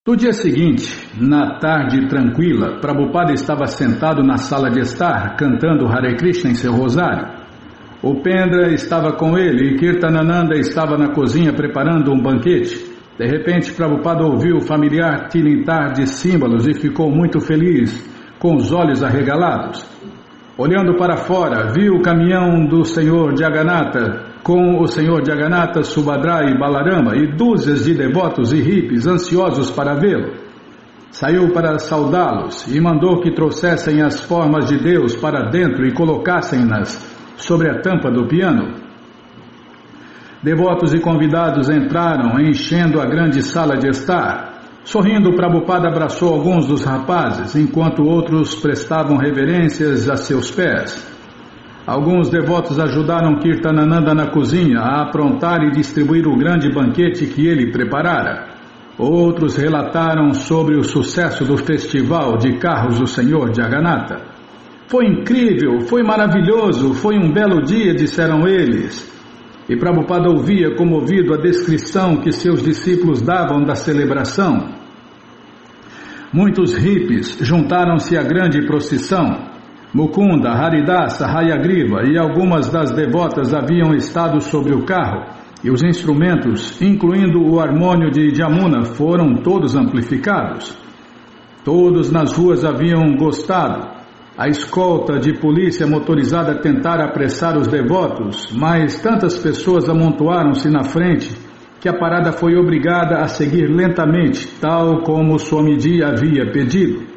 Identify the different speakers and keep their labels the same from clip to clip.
Speaker 1: No dia seguinte, na tarde tranquila, Prabhupada estava sentado na sala de estar, cantando Hare Krishna em seu rosário. Upendra estava com ele e Kirtanananda estava na cozinha preparando um banquete. De repente, Prabhupada ouviu o familiar tilintar de símbolos e ficou muito feliz, com os olhos arregalados. Olhando para fora, viu o caminhão do Senhor Jagannatha, com o Senhor Jagannatha, Subhadra e Balarama e dúzias de devotos e hippies ansiosos para vê-lo. Saiu para saudá-los e mandou que trouxessem as formas de Deus para dentro e colocassem-nas sobre a tampa do piano. Devotos e convidados entraram, enchendo a grande sala de estar. Sorrindo, Prabhupada abraçou alguns dos rapazes, enquanto outros prestavam reverências a seus pés. Alguns devotos ajudaram Kirtanananda na cozinha a aprontar e distribuir o grande banquete que ele preparara. Outros relataram sobre o sucesso do festival de carros do Senhor Jagannatha. Foi incrível, foi maravilhoso, foi um belo dia, disseram eles. E Prabhupada ouvia comovido a descrição que seus discípulos davam da celebração. Muitos hippies juntaram-se à grande procissão. Mukunda, Haridasa, Hayagriva e algumas das devotas haviam estado sobre o carro, e os instrumentos, incluindo o harmônio de Jamuna, foram todos amplificados. Todos nas ruas haviam gostado. A escolta de polícia motorizada tentara apressar os devotos, mas tantas pessoas amontoaram-se na frente que a parada foi obrigada a seguir lentamente, tal como Swamiji havia pedido.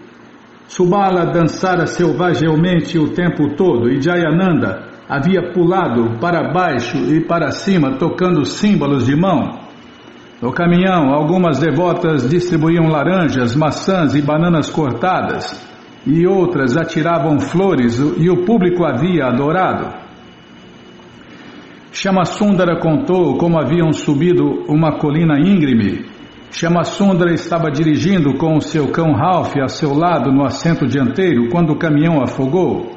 Speaker 1: Subala dançara selvagemente o tempo todo e Jayananda havia pulado para baixo e para cima tocando símbolos de mão. No caminhão, algumas devotas distribuíam laranjas, maçãs e bananas cortadas, e outras atiravam flores e o público havia adorado. Shamasundara contou como haviam subido uma colina íngreme. Shamasundara estava dirigindo com o seu cão Ralph a seu lado no assento dianteiro quando o caminhão afogou.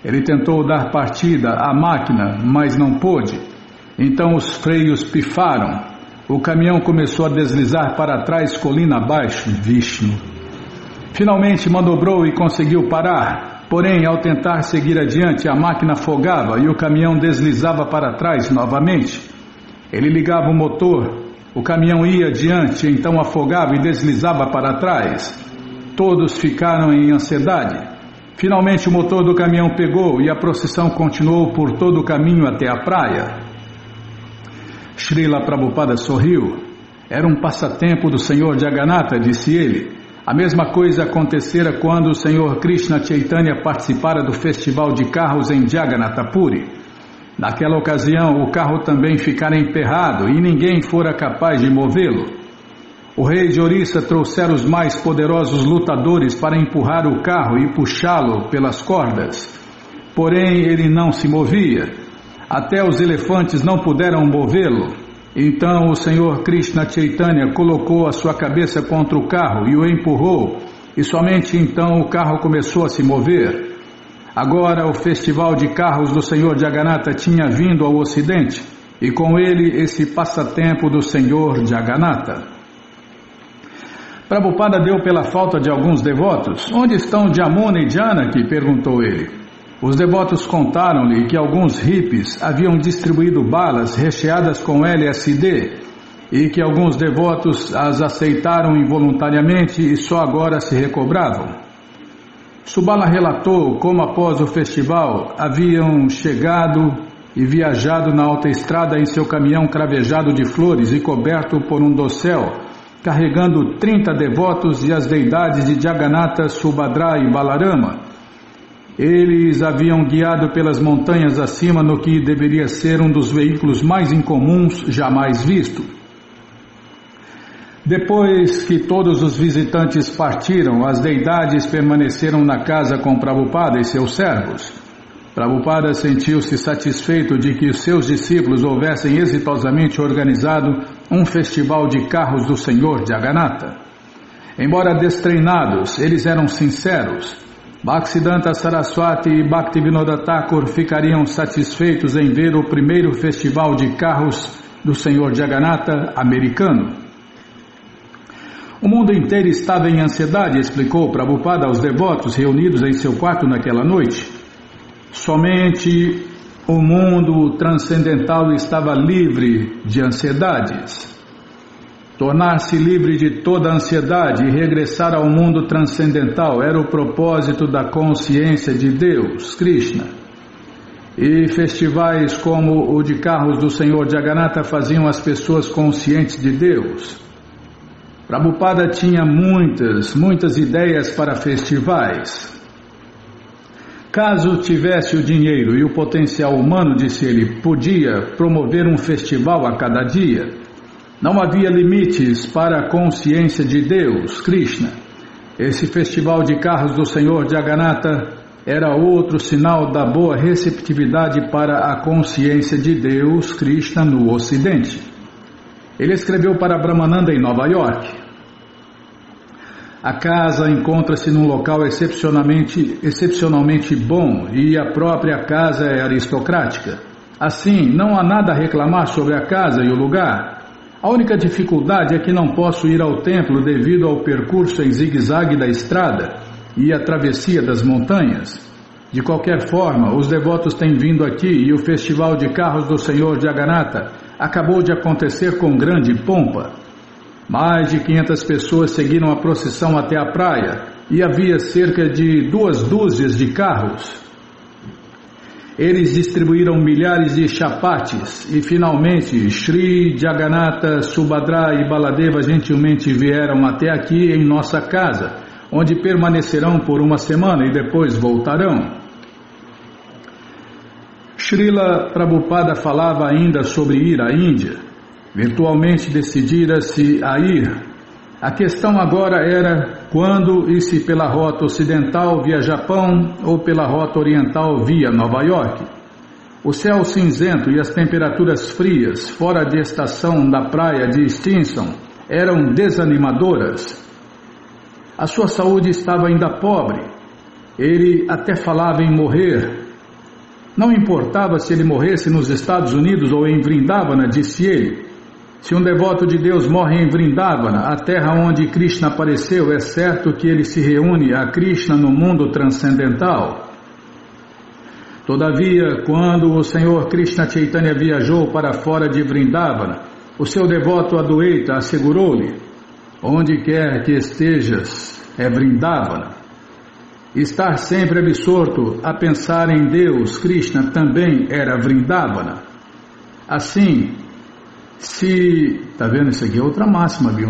Speaker 1: Ele tentou dar partida à máquina, mas não pôde. Então os freios pifaram. O caminhão começou a deslizar para trás colina abaixo. Vishnu. Finalmente manobrou e conseguiu parar. Porém, ao tentar seguir adiante, a máquina afogava e o caminhão deslizava para trás novamente. Ele ligava o motor. O caminhão ia adiante, então afogava e deslizava para trás. Todos ficaram em ansiedade. Finalmente o motor do caminhão pegou e a procissão continuou por todo o caminho até a praia. Srila Prabhupada sorriu. Era um passatempo do Senhor Jagannatha, disse ele. A mesma coisa acontecera quando o Senhor Krishna Chaitanya participara do festival de carros em Jagannatha Puri. Naquela ocasião, o carro também ficara emperrado e ninguém fora capaz de movê-lo. O rei de Orissa trouxera os mais poderosos lutadores para empurrar o carro e puxá-lo pelas cordas. Porém, ele não se movia. Até os elefantes não puderam movê-lo. Então o Senhor Krishna Chaitanya colocou a sua cabeça contra o carro e o empurrou, e somente então o carro começou a se mover. Agora o festival de carros do Senhor Jagannatha tinha vindo ao ocidente, e com ele esse passatempo do Senhor Jagannatha. Prabhupada deu pela falta de alguns devotos. Onde estão Jamuna e Janaki? Perguntou ele. Os devotos contaram-lhe que alguns hippies haviam distribuído balas recheadas com LSD e que alguns devotos as aceitaram involuntariamente e só agora se recobravam. Subala relatou como após o festival haviam chegado e viajado na autoestrada em seu caminhão cravejado de flores e coberto por um dossel, carregando 30 devotos e as deidades de Jagannatha, Subhadra e Balarama. Eles haviam guiado pelas montanhas acima no que deveria ser um dos veículos mais incomuns jamais visto. Depois que todos os visitantes partiram, as deidades permaneceram na casa com Prabhupada e seus servos. Prabhupada sentiu-se satisfeito de que os seus discípulos houvessem exitosamente organizado um festival de carros do Senhor Jagannatha. Embora destreinados, eles eram sinceros. Bhaktisiddhanta Saraswati e Bhaktivinoda Thakur ficariam satisfeitos em ver o primeiro festival de carros do Senhor Jagannatha americano. O mundo inteiro estava em ansiedade, explicou Prabhupada aos devotos reunidos em seu quarto naquela noite. Somente o mundo transcendental estava livre de ansiedades. Tornar-se livre de toda ansiedade e regressar ao mundo transcendental era o propósito da consciência de Deus, Krishna. E festivais como o de carros do Senhor Jagannatha faziam as pessoas conscientes de Deus. Prabhupada tinha muitas ideias para festivais. Caso tivesse o dinheiro e o potencial humano, disse ele, podia promover um festival a cada dia. Não havia limites para a consciência de Deus, Krishna. Esse festival de carros do Senhor Jagannatha era outro sinal da boa receptividade para a consciência de Deus, Krishna, no Ocidente. Ele escreveu para Brahmananda em Nova York. A casa encontra-se num local excepcionalmente bom e a própria casa é aristocrática. Assim, não há nada a reclamar sobre a casa e o lugar. A única dificuldade é que não posso ir ao templo devido ao percurso em zigue-zague da estrada e a travessia das montanhas. De qualquer forma, os devotos têm vindo aqui e o festival de carros do Senhor Jagannatha acabou de acontecer com grande pompa. Mais de 500 pessoas seguiram a procissão até a praia e havia cerca de 2 dúzias de carros. Eles distribuíram milhares de chapates e finalmente Shri Jagannatha, Subhadra e Baladeva gentilmente vieram até aqui em nossa casa, onde permanecerão por uma semana e depois voltarão. Srila Prabhupada falava ainda sobre ir à Índia. Virtualmente decidira-se a ir. A questão agora era quando e se pela rota ocidental via Japão ou pela rota oriental via Nova York. O céu cinzento e as temperaturas frias fora de estação da praia de Stinson eram desanimadoras. A sua saúde estava ainda pobre. Ele até falava em morrer. Não importava se ele morresse nos Estados Unidos ou em Vrindavana, disse ele. Se um devoto de Deus morre em Vrindavana, a terra onde Krishna apareceu, é certo que ele se reúne a Krishna no mundo transcendental. Todavia, quando o Senhor Krishna Chaitanya viajou para fora de Vrindavana, o seu devoto Adwaita assegurou-lhe: onde quer que estejas, é Vrindavana. Estar sempre absorto a pensar em Deus, Krishna, também era Vrindavana. Assim, está vendo isso aqui? É outra máxima, viu?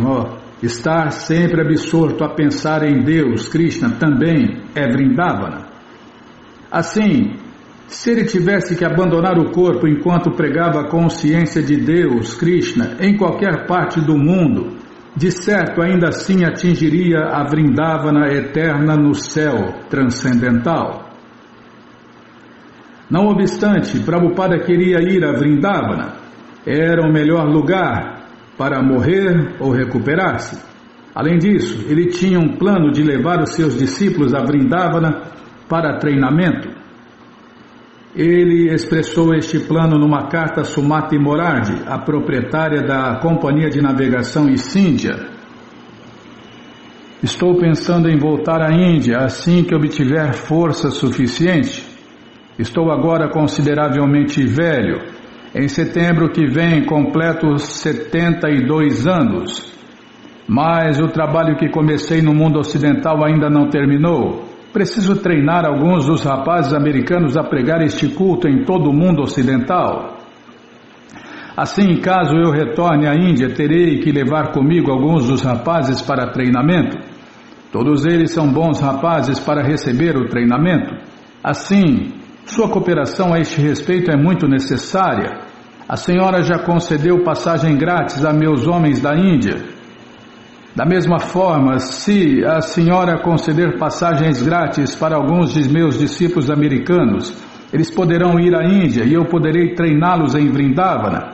Speaker 1: Estar sempre absorto a pensar em Deus, Krishna, também é Vrindavana. Assim, se ele tivesse que abandonar o corpo enquanto pregava a consciência de Deus, Krishna, em qualquer parte do mundo, de certo ainda assim atingiria a Vrindavana eterna no céu transcendental. Não obstante, Prabhupada queria ir a Vrindavana. Era o melhor lugar para morrer ou recuperar-se. Além disso, ele tinha um plano de levar os seus discípulos a Vrindavana para treinamento. Ele expressou este plano numa carta a Sumati Morardi, a proprietária da companhia de navegação Isíndia. Estou pensando em voltar à Índia assim que obtiver força suficiente. Estou agora consideravelmente velho. Em setembro que vem completo 72 anos. Mas o trabalho que comecei no mundo ocidental ainda não terminou. Preciso treinar alguns dos rapazes americanos a pregar este culto em todo o mundo ocidental. Assim, caso eu retorne à Índia, terei que levar comigo alguns dos rapazes para treinamento. Todos eles são bons rapazes para receber o treinamento. Assim, sua cooperação a este respeito é muito necessária. A senhora já concedeu passagem grátis a meus homens da Índia. Da mesma forma, se a senhora conceder passagens grátis para alguns de meus discípulos americanos, eles poderão ir à Índia e eu poderei treiná-los em Vrindavana.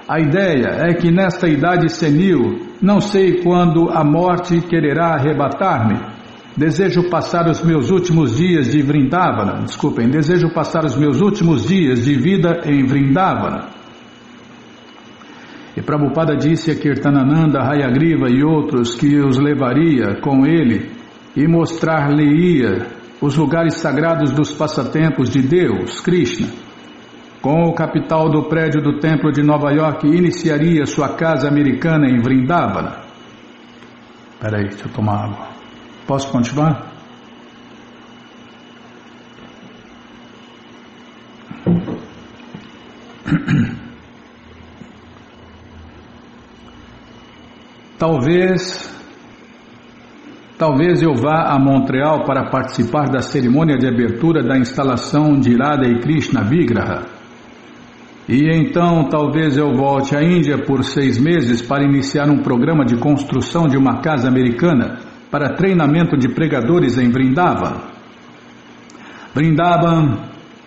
Speaker 1: A ideia é que nesta idade senil, não sei quando a morte quererá arrebatar-me. Desejo passar os meus últimos dias de Vrindavana. Desejo passar os meus últimos dias de vida em Vrindavana. E Prabhupada disse a Kirtanananda, Hayagriva e outros que os levaria com ele e mostrar-lhe-ia os lugares sagrados dos passatempos de Deus, Krishna. Com o capital do prédio do Templo de Nova York, iniciaria sua casa americana em Vrindavana. Espera aí, deixa eu tomar água. Posso continuar? Talvez eu vá a Montreal para participar da cerimônia de abertura da instalação de Radha e Krishna Vigraha. E então talvez eu volte à Índia por 6 meses para iniciar um programa de construção de uma casa americana para treinamento de pregadores em Vrindavan. Vrindavan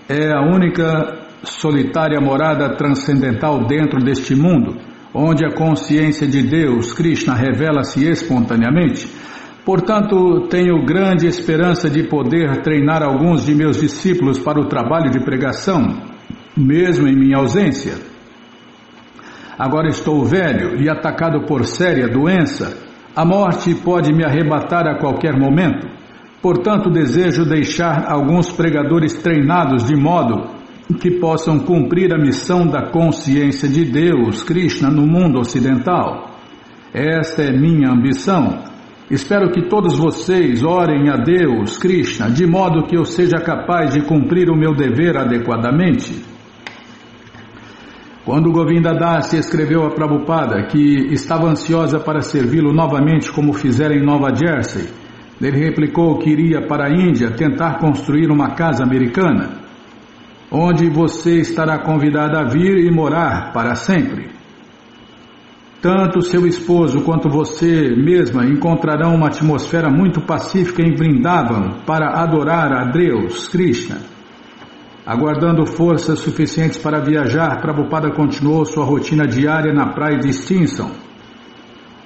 Speaker 1: é a única solitária morada transcendental dentro deste mundo, onde a consciência de Deus, Krishna, revela-se espontaneamente. Portanto, tenho grande esperança de poder treinar alguns de meus discípulos para o trabalho de pregação, mesmo em minha ausência. Agora estou velho e atacado por séria doença. A morte pode me arrebatar a qualquer momento. Portanto, desejo deixar alguns pregadores treinados de modo que possam cumprir a missão da consciência de Deus, Krishna, no mundo ocidental. Esta é minha ambição. Espero que todos vocês orem a Deus, Krishna, de modo que eu seja capaz de cumprir o meu dever adequadamente. Quando Govinda Das escreveu a Prabhupada que estava ansiosa para servi-lo novamente como fizera em Nova Jersey, ele replicou que iria para a Índia tentar construir uma casa americana, onde você estará convidada a vir e morar para sempre. Tanto seu esposo quanto você mesma encontrarão uma atmosfera muito pacífica em Vrindavan para adorar a Deus, Krishna. Aguardando forças suficientes para viajar, Prabhupada continuou sua rotina diária na praia de Stinson.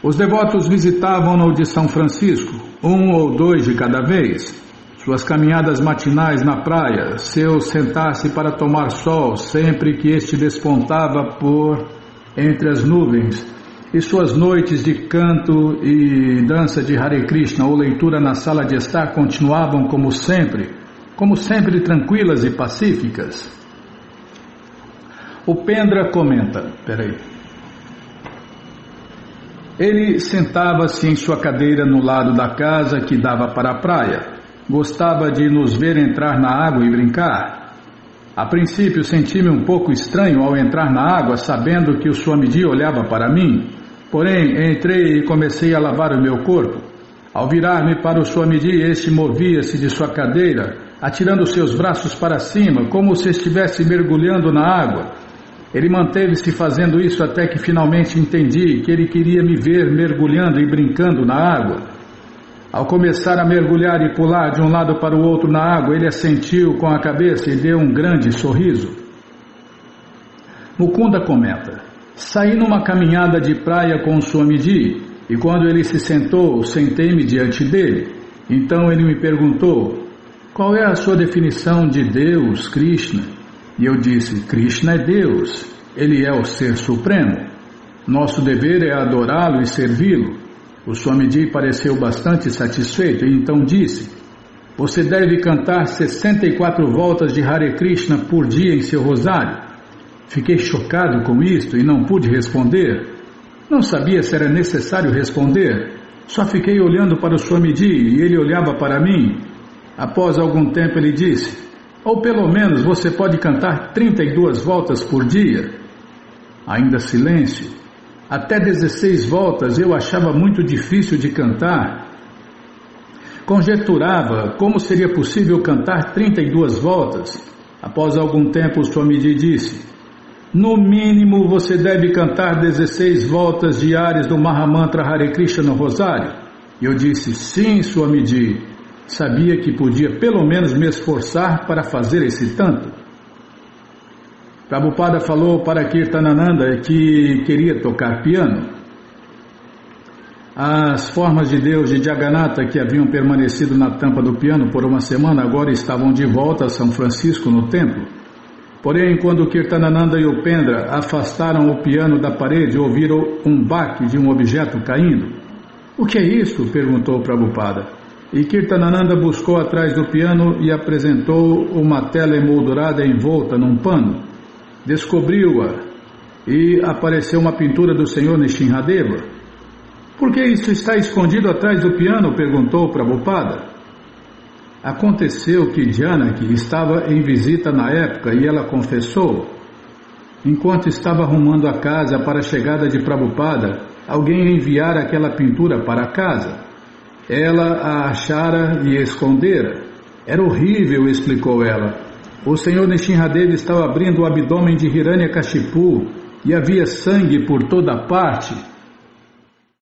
Speaker 1: Os devotos visitavam-no de São Francisco, 1 ou 2 de cada vez. Suas caminhadas matinais na praia, seu sentar-se para tomar sol sempre que este despontava por entre as nuvens, e suas noites de canto e dança de Hare Krishna ou leitura na sala de estar continuavam como sempre tranquilas e pacíficas. O Pendra comenta, Ele sentava-se em sua cadeira no lado da casa que dava para a praia. Gostava de nos ver entrar na água e brincar. A princípio senti-me um pouco estranho ao entrar na água, sabendo que o Swamiji olhava para mim. Porém, entrei e comecei a lavar o meu corpo. Ao virar-me para o Swamiji, este movia-se de sua cadeira, atirando seus braços para cima, como se estivesse mergulhando na água. Ele manteve-se fazendo isso até que finalmente entendi que ele queria me ver mergulhando e brincando na água. Ao começar a mergulhar e pular de um lado para o outro na água, ele assentiu com a cabeça e deu um grande sorriso. Mukunda comenta: saí numa caminhada de praia com o Swamiji e quando ele se sentou, sentei-me diante dele. Então ele me perguntou: qual é a sua definição de Deus, Krishna? E eu disse: Krishna é Deus, Ele é o Ser Supremo. Nosso dever é adorá-lo e servi-lo. O Swamiji pareceu bastante satisfeito e então disse: você deve cantar 64 voltas de Hare Krishna por dia em seu rosário. Fiquei chocado com isto e não pude responder. Não sabia se era necessário responder. Só fiquei olhando para o Swamiji e ele olhava para mim. Após algum tempo ele disse: ou pelo menos você pode cantar 32 voltas por dia. Ainda silêncio. Até 16 voltas eu achava muito difícil de cantar. Conjecturava como seria possível cantar 32 voltas. Após algum tempo o Swamiji disse: no mínimo você deve cantar 16 voltas diárias do Mahamantra Hare Krishna no rosário. E eu disse: sim, Swamiji. Sabia que podia pelo menos me esforçar para fazer esse tanto. Prabhupada falou para Kirtanananda que queria tocar piano. As formas de Deus de Jagannatha que haviam permanecido na tampa do piano por uma semana agora estavam de volta a São Francisco no templo. Porém, quando Kirtanananda e Upendra afastaram o piano da parede, ouviram um baque de um objeto caindo. O que é isto? Perguntou Prabhupada. E Kirtanananda buscou atrás do piano e apresentou uma tela emoldurada envolta num pano. Descobriu-a e apareceu uma pintura do Senhor Nrsimhadeva. Por que isso está escondido atrás do piano? Perguntou Prabhupada. Aconteceu que Janaki estava em visita na época e ela confessou. Enquanto estava arrumando a casa para a chegada de Prabhupada, alguém enviara aquela pintura para casa. Ela a achara e escondera. Era horrível, explicou ela. O Senhor Nrsimhadeva estava abrindo o abdômen de Hiranyakashipu e havia sangue por toda parte.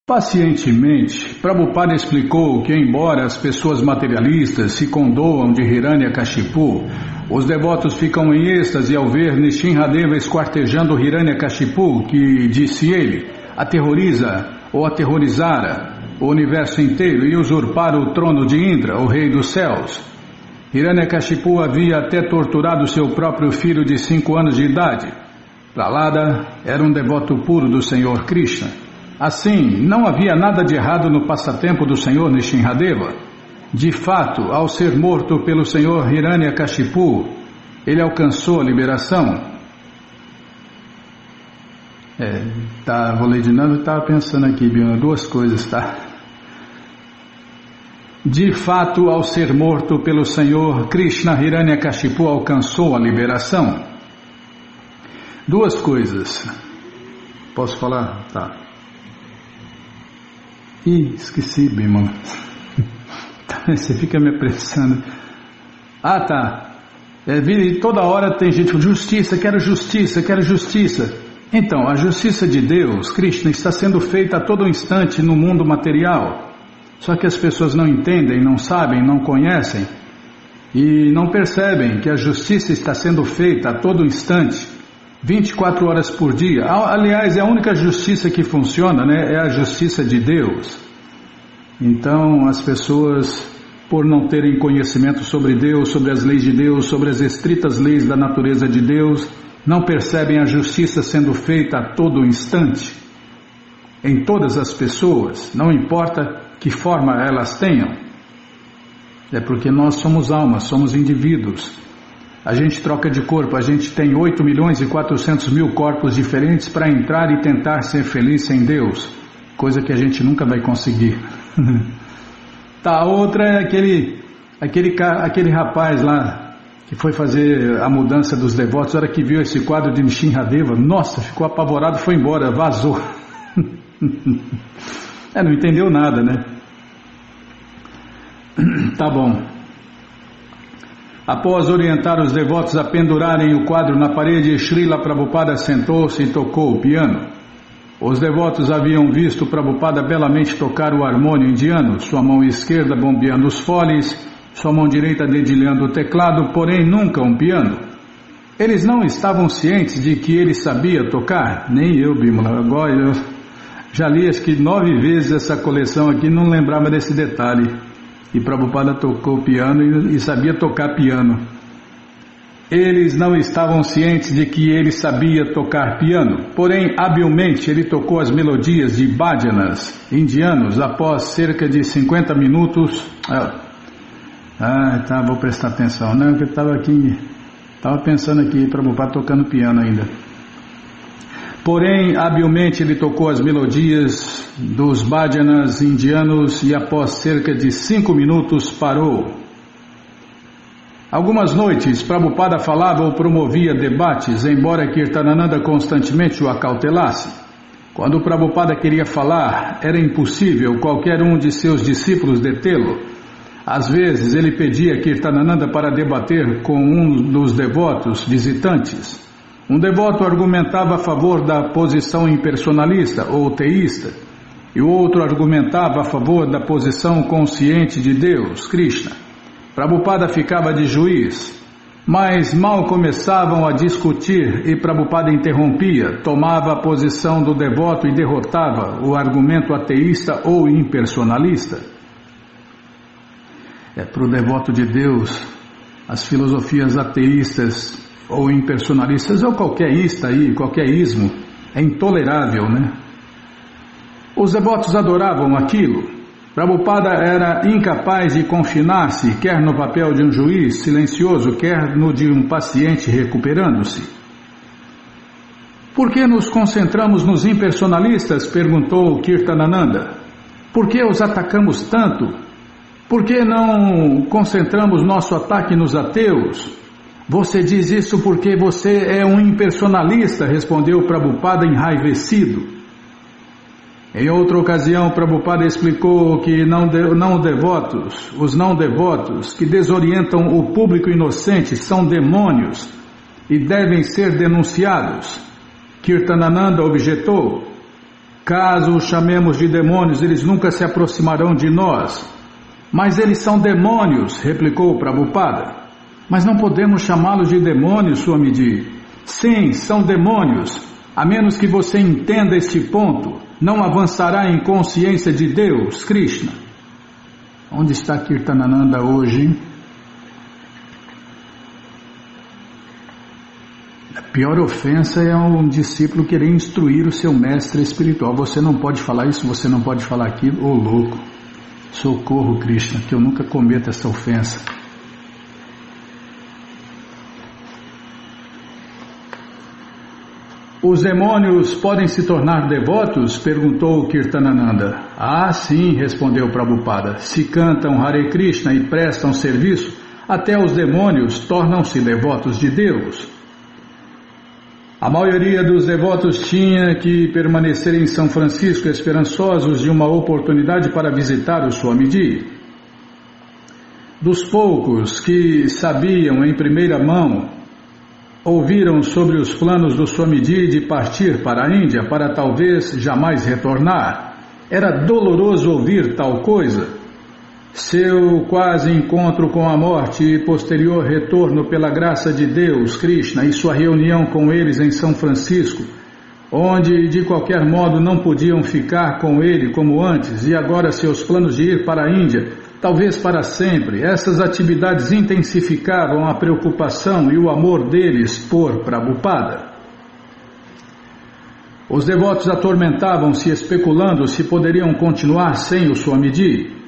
Speaker 1: Pacientemente, Prabhupada explicou que, embora as pessoas materialistas se condoam de Hiranyakashipu, os devotos ficam em êxtase ao ver Nrsimhadeva esquartejando Hiranyakashipu, que, disse ele, aterroriza ou aterrorizara o universo inteiro e usurpara o trono de Indra, o rei dos céus. Hiranyakashipu havia até torturado seu próprio filho de 5 anos de idade. Prahlada era um devoto puro do Senhor Krishna. Assim, não havia nada de errado no passatempo do Senhor Nrsimhadeva. De fato, ao ser morto pelo Senhor Hiranyakashipu, ele alcançou a liberação. Vou ler de novo, eu estava pensando aqui, duas coisas, tá? De fato, ao ser morto pelo Senhor Krishna, Hiranyakashipu alcançou a liberação. Duas coisas. Posso falar? Tá. Ih, esqueci, Bima. Você fica me apressando. Ah, tá. Toda hora tem gente com justiça, quero justiça, quero justiça. Então, a justiça de Deus, Krishna, está sendo feita a todo instante no mundo material. Só que as pessoas não entendem, não sabem, não conhecem e não percebem que a justiça está sendo feita a todo instante, 24 horas por dia. Aliás, é a única justiça que funciona, né? É a justiça de Deus. Então, as pessoas, por não terem conhecimento sobre Deus, sobre as leis de Deus, sobre as estritas leis da natureza de Deus, não percebem a justiça sendo feita a todo instante, em todas as pessoas, não importa que forma elas tenham. É porque nós somos almas, somos indivíduos. A gente troca de corpo, a gente tem 8.400.000 corpos diferentes para entrar e tentar ser feliz sem Deus, coisa que a gente nunca vai conseguir. Tá, a outra é aquele rapaz lá que foi fazer a mudança dos devotos. A hora que viu esse quadro de Nrsimhadeva, nossa, ficou apavorado, foi embora, vazou. Não entendeu nada, né? Tá bom. Após orientar os devotos a pendurarem o quadro na parede, Srila Prabhupada sentou-se e tocou o piano. Os devotos haviam visto Prabhupada belamente tocar o harmônio indiano, sua mão esquerda bombeando os foles, sua mão direita dedilhando o teclado, porém nunca um piano. Eles não estavam cientes de que ele sabia tocar, nem eu, Bimala. Agora eu já li acho que 9 vezes essa coleção aqui, não lembrava desse detalhe. E Prabhupada tocou piano e sabia tocar piano. Eles não estavam cientes de que ele sabia tocar piano, porém, habilmente, ele tocou as melodias de bhajanas indianos após cerca de 50 minutos. Tá, vou prestar atenção. Não, eu estava pensando aqui, Prabhupada tocando piano ainda. Porém, habilmente ele tocou as melodias dos bhajanas indianos e após cerca de 5 minutos parou. Algumas noites, Prabhupada falava ou promovia debates, embora Kirtanananda constantemente o acautelasse. Quando Prabhupada queria falar, era impossível qualquer um de seus discípulos detê-lo. Às vezes, ele pedia Kirtanananda para debater com um dos devotos visitantes. Um devoto argumentava a favor da posição impersonalista ou teísta, e o outro argumentava a favor da posição consciente de Deus, Krishna. Prabhupada ficava de juiz, mas mal começavam a discutir e Prabhupada interrompia, tomava a posição do devoto e derrotava o argumento ateísta ou impersonalista. Para o devoto de Deus, as filosofias ateístas ou impersonalistas, ou qualquer ista aí, qualquer ismo, é intolerável, né? Os devotos adoravam aquilo. Prabhupada era incapaz de confinar-se, quer no papel de um juiz silencioso, quer no de um paciente recuperando-se. Por que nos concentramos nos impersonalistas? Perguntou Kirtanananda. Por que os atacamos tanto? Por que não concentramos nosso ataque nos ateus? Você diz isso porque você é um impersonalista, respondeu Prabhupada enraivecido. Em outra ocasião, Prabhupada explicou que os não devotos que desorientam o público inocente são demônios e devem ser denunciados. Kirtanananda objetou: caso os chamemos de demônios, eles nunca se aproximarão de nós. Mas eles são demônios, replicou Prabhupada. Mas não podemos chamá-los de demônios, Swamiji. Sim, são demônios. A menos que você entenda este ponto, não avançará em consciência de Deus, Krishna. Onde está Kirtanananda hoje? A pior ofensa é um discípulo querer instruir o seu mestre espiritual. Você não pode falar isso, você não pode falar aquilo. Ô louco, socorro, Krishna, que eu nunca cometa essa ofensa. Os demônios podem se tornar devotos? Perguntou Kirtanananda. Ah, sim, respondeu Prabhupada. Se cantam Hare Krishna e prestam serviço, até os demônios tornam-se devotos de Deus. A maioria dos devotos tinha que permanecer em São Francisco esperançosos de uma oportunidade para visitar o Swamiji. Dos poucos que sabiam em primeira mão, ouviram sobre os planos do Swamiji de partir para a Índia para talvez jamais retornar. Era doloroso ouvir tal coisa. Seu quase encontro com a morte e posterior retorno pela graça de Deus, Krishna, e sua reunião com eles em São Francisco, onde de qualquer modo não podiam ficar com ele como antes, e agora seus planos de ir para a Índia, talvez para sempre. Essas atividades intensificavam a preocupação e o amor deles por Prabhupada. Os devotos atormentavam-se especulando se poderiam continuar sem o Swamiji.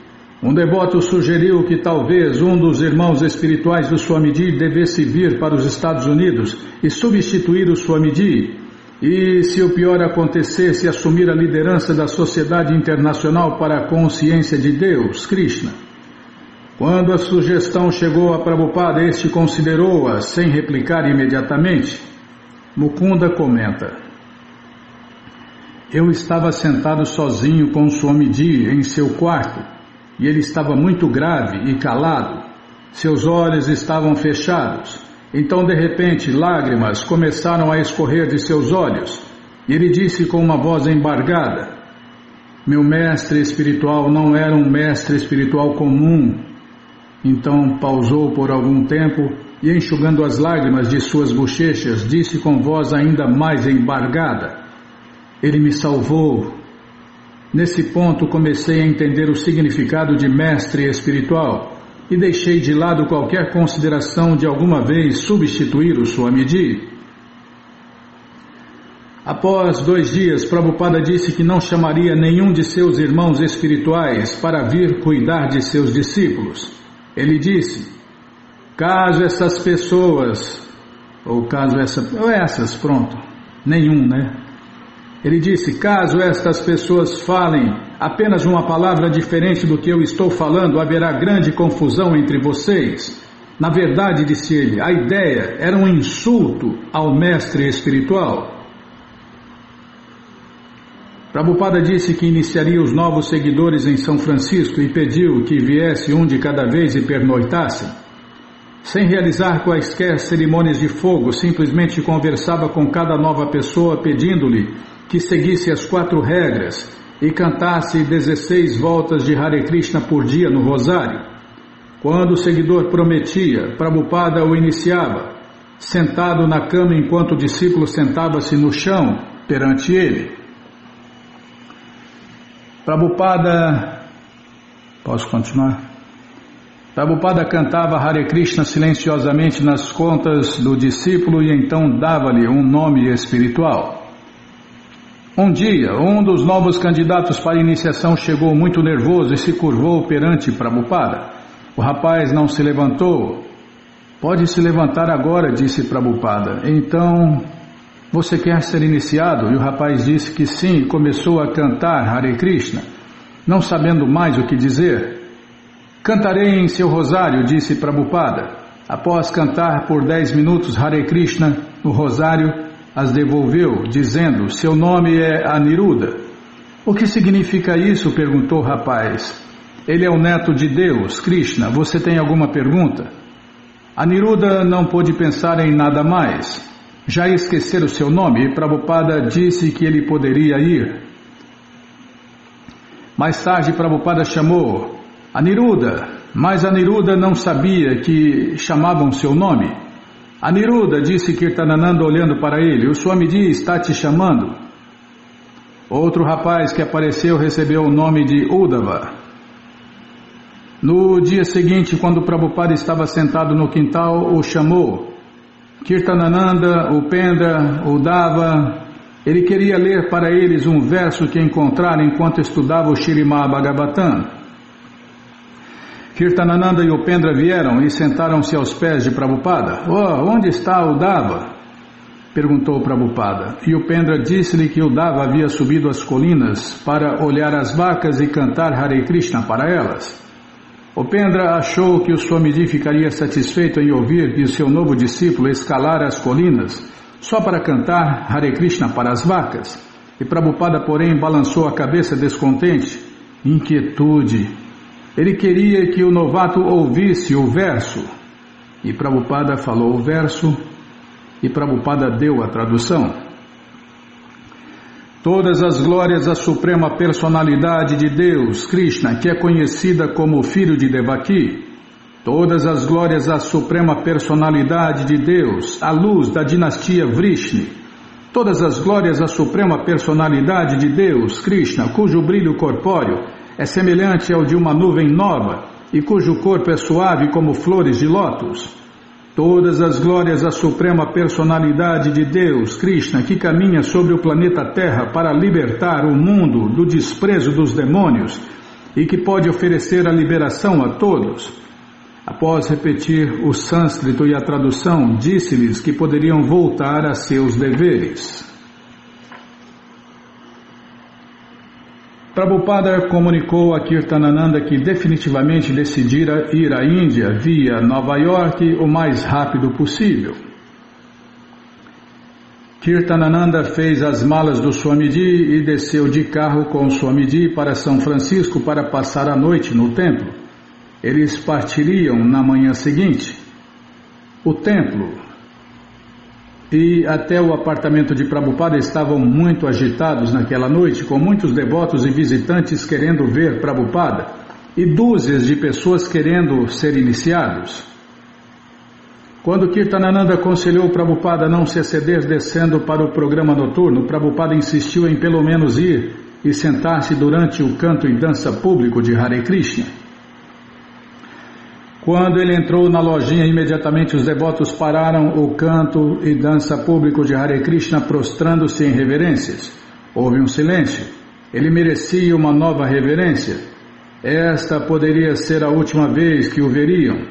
Speaker 1: Um devoto sugeriu que talvez um dos irmãos espirituais do Swamiji devesse vir para os Estados Unidos e substituir o Swamiji, e, se o pior acontecesse, assumir a liderança da Sociedade Internacional para a Consciência de Deus, Krishna. Quando a sugestão chegou a Prabhupada, este considerou-a sem replicar imediatamente. Mukunda comenta: eu estava sentado sozinho com o Swamiji em seu quarto, e ele estava muito grave e calado. Seus olhos estavam fechados. Então, de repente, lágrimas começaram a escorrer de seus olhos. E ele disse com uma voz embargada: meu mestre espiritual não era um mestre espiritual comum. Então pausou por algum tempo e, enxugando as lágrimas de suas bochechas, disse com voz ainda mais embargada: ele me salvou. Nesse ponto comecei a entender o significado de mestre espiritual e deixei de lado qualquer consideração de alguma vez substituir o Swamiji. Após 2 dias, Prabhupada disse que não chamaria nenhum de seus irmãos espirituais para vir cuidar de seus discípulos. Ele disse: caso essas pessoas, nenhum, né? Ele disse: caso estas pessoas falem apenas uma palavra diferente do que eu estou falando, haverá grande confusão entre vocês. Na verdade, disse ele, a ideia era um insulto ao mestre espiritual. Prabhupada disse que iniciaria os novos seguidores em São Francisco e pediu que viesse um de cada vez e pernoitassem. Sem realizar quaisquer cerimônias de fogo, simplesmente conversava com cada nova pessoa pedindo-lhe que seguisse as 4 regras e cantasse 16 voltas de Hare Krishna por dia no rosário. Quando o seguidor prometia, Prabhupada o iniciava, sentado na cama enquanto o discípulo sentava-se no chão perante ele. Prabhupada... Posso continuar? Prabhupada cantava Hare Krishna silenciosamente nas contas do discípulo e então dava-lhe um nome espiritual. Um dia, um dos novos candidatos para a iniciação chegou muito nervoso e se curvou perante Prabhupada. O rapaz não se levantou. Pode se levantar agora, disse Prabhupada. Então, você quer ser iniciado? E o rapaz disse que sim e começou a cantar Hare Krishna, não sabendo mais o que dizer. Cantarei em seu rosário, disse Prabhupada. Após cantar por 10 minutos Hare Krishna, o rosário as devolveu, dizendo, seu nome é Aniruddha. O que significa isso? Perguntou o rapaz. Ele é o neto de Deus, Krishna. Você tem alguma pergunta? Aniruddha não pôde pensar em nada mais. Já esqueceram o seu nome e Prabhupada disse que ele poderia ir. Mais tarde Prabhupada chamou Aniruddha, mas Aniruddha não sabia que chamavam seu nome. Aniruddha, disse Kirtanananda olhando para ele, o Swamiji está te chamando. Outro rapaz que apareceu recebeu o nome de Uddhava. No dia seguinte, quando Prabhupada estava sentado no quintal, o chamou. Kirtanananda, Upendra, Uddhava, ele queria ler para eles um verso que encontrara enquanto estudava o Śrīmad Bhagavatam. Kirtanananda e Upendra vieram e sentaram-se aos pés de Prabhupada. Onde está Uddhava? Perguntou Prabhupada. E Upendra disse-lhe que Uddhava havia subido as colinas para olhar as vacas e cantar Hare Krishna para elas. Upendra achou que o Swamiji ficaria satisfeito em ouvir que o seu novo discípulo escalara as colinas só para cantar Hare Krishna para as vacas. E Prabhupada, porém, balançou a cabeça descontente. Inquietude. Ele queria que o novato ouvisse o verso. E Prabhupada falou o verso e Prabhupada deu a tradução. Todas as glórias à Suprema Personalidade de Deus, Krishna, que é conhecida como o filho de Devaki. Todas as glórias à Suprema Personalidade de Deus, a luz da dinastia Vrishni. Todas as glórias à Suprema Personalidade de Deus, Krishna, cujo brilho corpóreo é semelhante ao de uma nuvem nova e cujo corpo é suave como flores de lótus. Todas as glórias à Suprema Personalidade de Deus, Krishna, que caminha sobre o planeta Terra para libertar o mundo do desprezo dos demônios e que pode oferecer a liberação a todos. Após repetir o sânscrito e a tradução, disse-lhes que poderiam voltar a seus deveres. Prabhupada comunicou a Kirtanananda que definitivamente decidira ir à Índia via Nova York o mais rápido possível. Kirtanananda fez as malas do Swamiji e desceu de carro com o Swamiji para São Francisco para passar a noite no templo. Eles partiriam na manhã seguinte. O templo e até o apartamento de Prabhupada estavam muito agitados naquela noite, com muitos devotos e visitantes querendo ver Prabhupada e dúzias de pessoas querendo ser iniciados. Quando Kirtanananda aconselhou Prabhupada a não se exceder descendo para o programa noturno, Prabhupada insistiu em pelo menos ir e sentar-se durante o canto e dança público de Hare Krishna. Quando ele entrou na lojinha, imediatamente os devotos pararam o canto e dança público de Hare Krishna, prostrando-se em reverências. Houve um silêncio. Ele merecia uma nova reverência. Esta poderia ser a última vez que o veriam.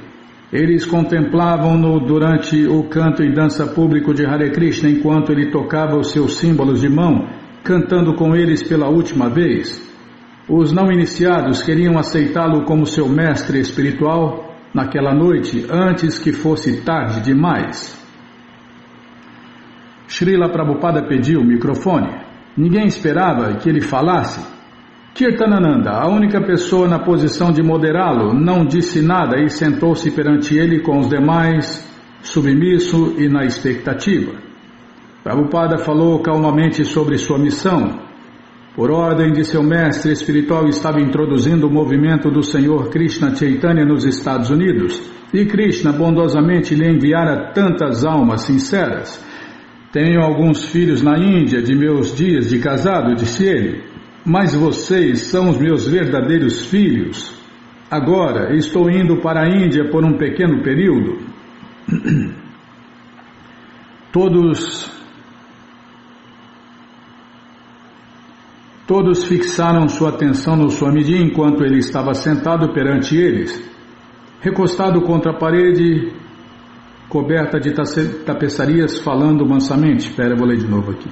Speaker 1: Eles contemplavam-no durante o canto e dança público de Hare Krishna, enquanto ele tocava os seus símbolos de mão, cantando com eles pela última vez. Os não iniciados queriam aceitá-lo como seu mestre espiritual naquela noite, antes que fosse tarde demais. Srila Prabhupada pediu o microfone. Ninguém esperava que ele falasse. Kirtanananda, a única pessoa na posição de moderá-lo, não disse nada e sentou-se perante ele com os demais, submisso e na expectativa. Prabhupada falou calmamente sobre sua missão. Por ordem de seu mestre espiritual, estava introduzindo o movimento do Senhor Krishna Chaitanya nos Estados Unidos, e Krishna bondosamente lhe enviara tantas almas sinceras. Tenho alguns filhos na Índia de meus dias de casado, disse ele, mas vocês são os meus verdadeiros filhos. Agora estou indo para a Índia por um pequeno período. Todos fixaram sua atenção no Swamiji enquanto ele estava sentado perante eles, recostado contra a parede, coberta de tapeçarias, falando mansamente. Vou ler de novo aqui.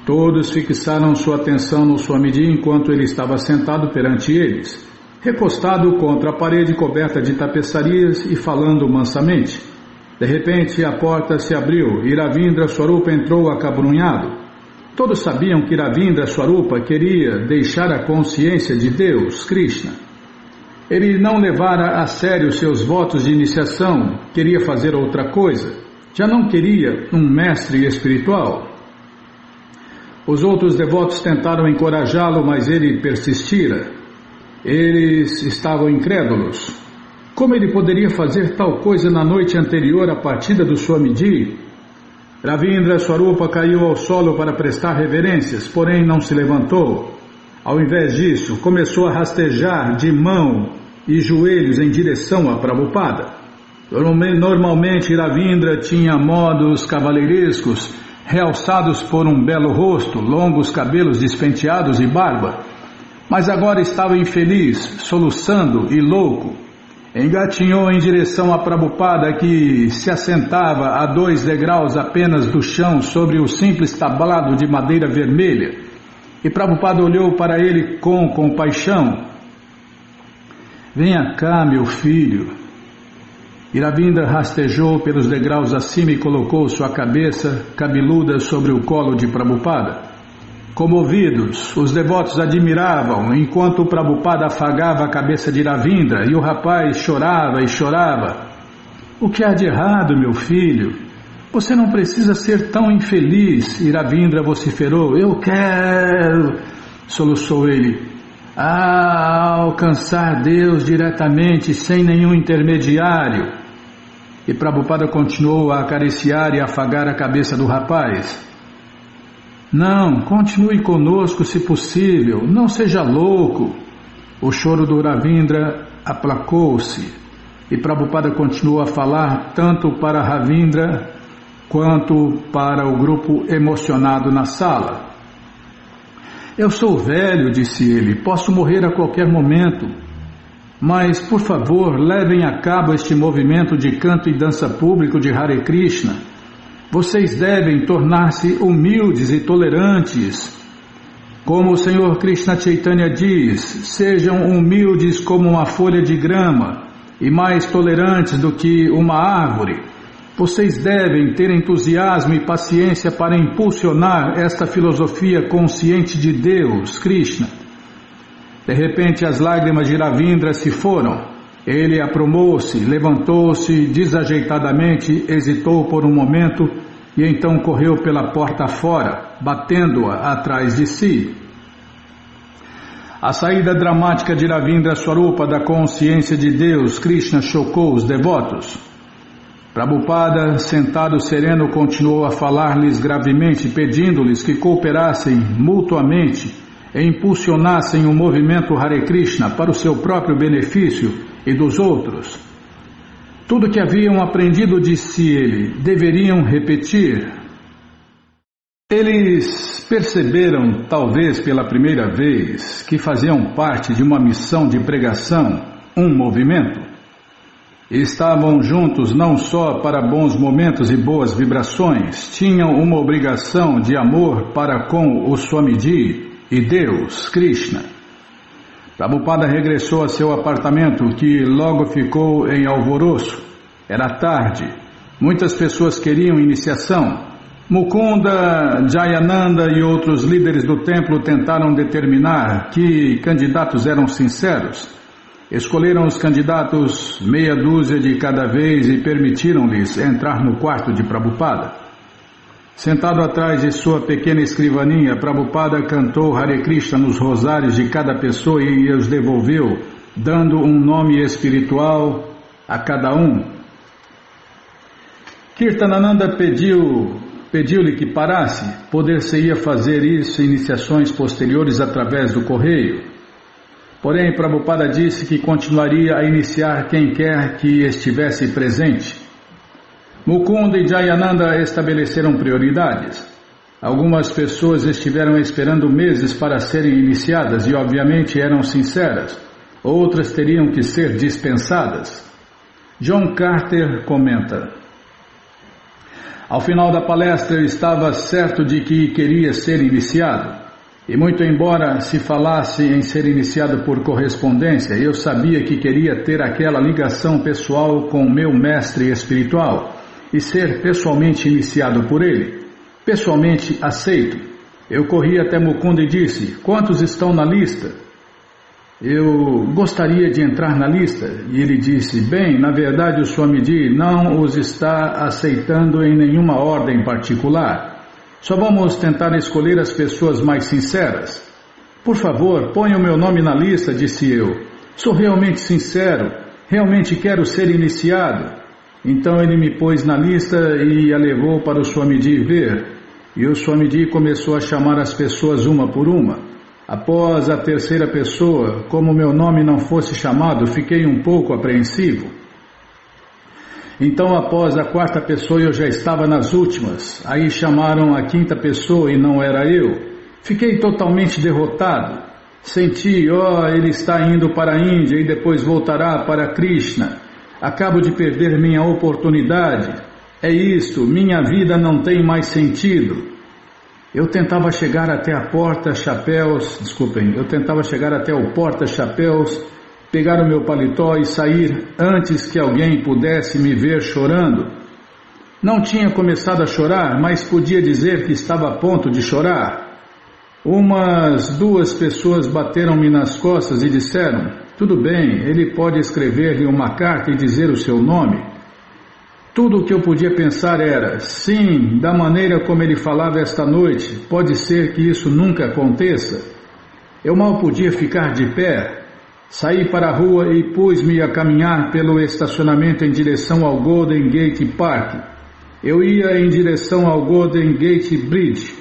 Speaker 1: Todos fixaram sua atenção no Swamiji enquanto ele estava sentado perante eles, recostado contra a parede coberta de tapeçarias e falando mansamente. De repente a porta se abriu e Ravindra Swarupa entrou acabrunhado. Todos sabiam que Ravindra Swarupa queria deixar a consciência de Deus, Krishna. Ele não levara a sério seus votos de iniciação, queria fazer outra coisa. Já não queria um mestre espiritual. Os outros devotos tentaram encorajá-lo, mas ele persistira. Eles estavam incrédulos. Como ele poderia fazer tal coisa na noite anterior à partida do Swamiji? Ravindra Swarupa caiu ao solo para prestar reverências, porém não se levantou. Ao invés disso, começou a rastejar de mão e joelhos em direção a Prabhupada. Normalmente Ravindra tinha modos cavalheirescos, realçados por um belo rosto, longos cabelos despenteados e barba. Mas agora estava infeliz, soluçando e louco. Engatinhou em direção a Prabhupada, que se assentava a 2 degraus apenas do chão sobre o simples tablado de madeira vermelha. E Prabhupada olhou para ele com compaixão. Venha cá, meu filho. Ravindra rastejou pelos degraus acima e colocou sua cabeça cabeluda sobre o colo de Prabhupada. Comovidos, os devotos admiravam, enquanto o Prabhupada afagava a cabeça de Ravindra e o rapaz chorava e chorava. O que há de errado, meu filho? Você não precisa ser tão infeliz, Ravindra vociferou. Eu quero, soluçou ele, alcançar Deus diretamente, sem nenhum intermediário. E Prabhupada continuou a acariciar e afagar a cabeça do rapaz. Não, continue conosco se possível, não seja louco. O choro do Ravindra aplacou-se e Prabhupada continuou a falar tanto para Ravindra quanto para o grupo emocionado na sala. Eu sou velho, disse ele, posso morrer a qualquer momento, mas por favor levem a cabo este movimento de canto e dança público de Hare Krishna. Vocês devem tornar-se humildes e tolerantes. Como o Senhor Krishna Chaitanya diz, sejam humildes como uma folha de grama e mais tolerantes do que uma árvore. Vocês devem ter entusiasmo e paciência para impulsionar esta filosofia consciente de Deus, Krishna. De repente as lágrimas de Ravindra se foram. Ele aprumou-se, levantou-se desajeitadamente, hesitou por um momento e então correu pela porta fora, batendo-a atrás de si. A saída dramática de Ravindra Swarupa da consciência de Deus, Krishna, chocou os devotos. Prabhupada, sentado sereno, continuou a falar-lhes gravemente, pedindo-lhes que cooperassem mutuamente e impulsionassem o movimento Hare Krishna para o seu próprio benefício e dos outros. Tudo que haviam aprendido, disse ele, deveriam repetir. Eles perceberam, talvez pela primeira vez, que faziam parte de uma missão de pregação, um movimento. Estavam juntos não só para bons momentos e boas vibrações, tinham uma obrigação de amor para com o Swamiji e Deus, Krishna. Prabhupada regressou a seu apartamento, que logo ficou em alvoroço. Era tarde. Muitas pessoas queriam iniciação. Mukunda, Jayananda e outros líderes do templo tentaram determinar que candidatos eram sinceros. Escolheram os candidatos meia dúzia de cada vez e permitiram-lhes entrar no quarto de Prabhupada. Sentado atrás de sua pequena escrivaninha, Prabhupada cantou Hare Krishna nos rosários de cada pessoa e os devolveu, dando um nome espiritual a cada um. Kirtanananda pediu-lhe que parasse, poder-se-ia fazer isso em iniciações posteriores através do correio. Porém, Prabhupada disse que continuaria a iniciar quem quer que estivesse presente. Mukunda e Jayananda estabeleceram prioridades. Algumas pessoas estiveram esperando meses para serem iniciadas e obviamente eram sinceras. Outras teriam que ser dispensadas. John Carter comenta: ao final da palestra eu estava certo de que queria ser iniciado. E muito embora se falasse em ser iniciado por correspondência, eu sabia que queria ter aquela ligação pessoal com o meu mestre espiritual e ser pessoalmente iniciado por ele. Pessoalmente aceito. Eu corri até Mukunda e disse: quantos estão na lista? Eu gostaria de entrar na lista. E ele disse: bem, na verdade o Swamiji não os está aceitando em nenhuma ordem particular. Só vamos tentar escolher as pessoas mais sinceras. Por favor, ponha o meu nome na lista, disse eu. Sou realmente sincero, realmente quero ser iniciado. Então ele me pôs na lista e a levou para o Swamiji ver. E o Swamiji começou a chamar as pessoas uma por uma. Após a terceira pessoa, como meu nome não fosse chamado, fiquei um pouco apreensivo. Então, após a quarta pessoa, eu já estava nas últimas. Aí chamaram a quinta pessoa e não era eu. Fiquei totalmente derrotado. Senti, ele está indo para a Índia e depois voltará para Krishna. Acabo de perder minha oportunidade. É isto, minha vida não tem mais sentido. Eu tentava chegar até o porta-chapéus, pegar o meu paletó e sair antes que alguém pudesse me ver chorando. Não tinha começado a chorar, mas podia dizer que estava a ponto de chorar. Umas 2 pessoas bateram-me nas costas e disseram: tudo bem, ele pode escrever-lhe uma carta e dizer o seu nome. Tudo o que eu podia pensar era: sim, da maneira como ele falava esta noite, pode ser que isso nunca aconteça. Eu mal podia ficar de pé. Saí para a rua e pus-me a caminhar pelo estacionamento em direção ao Golden Gate Park. Eu ia em direção ao Golden Gate Bridge.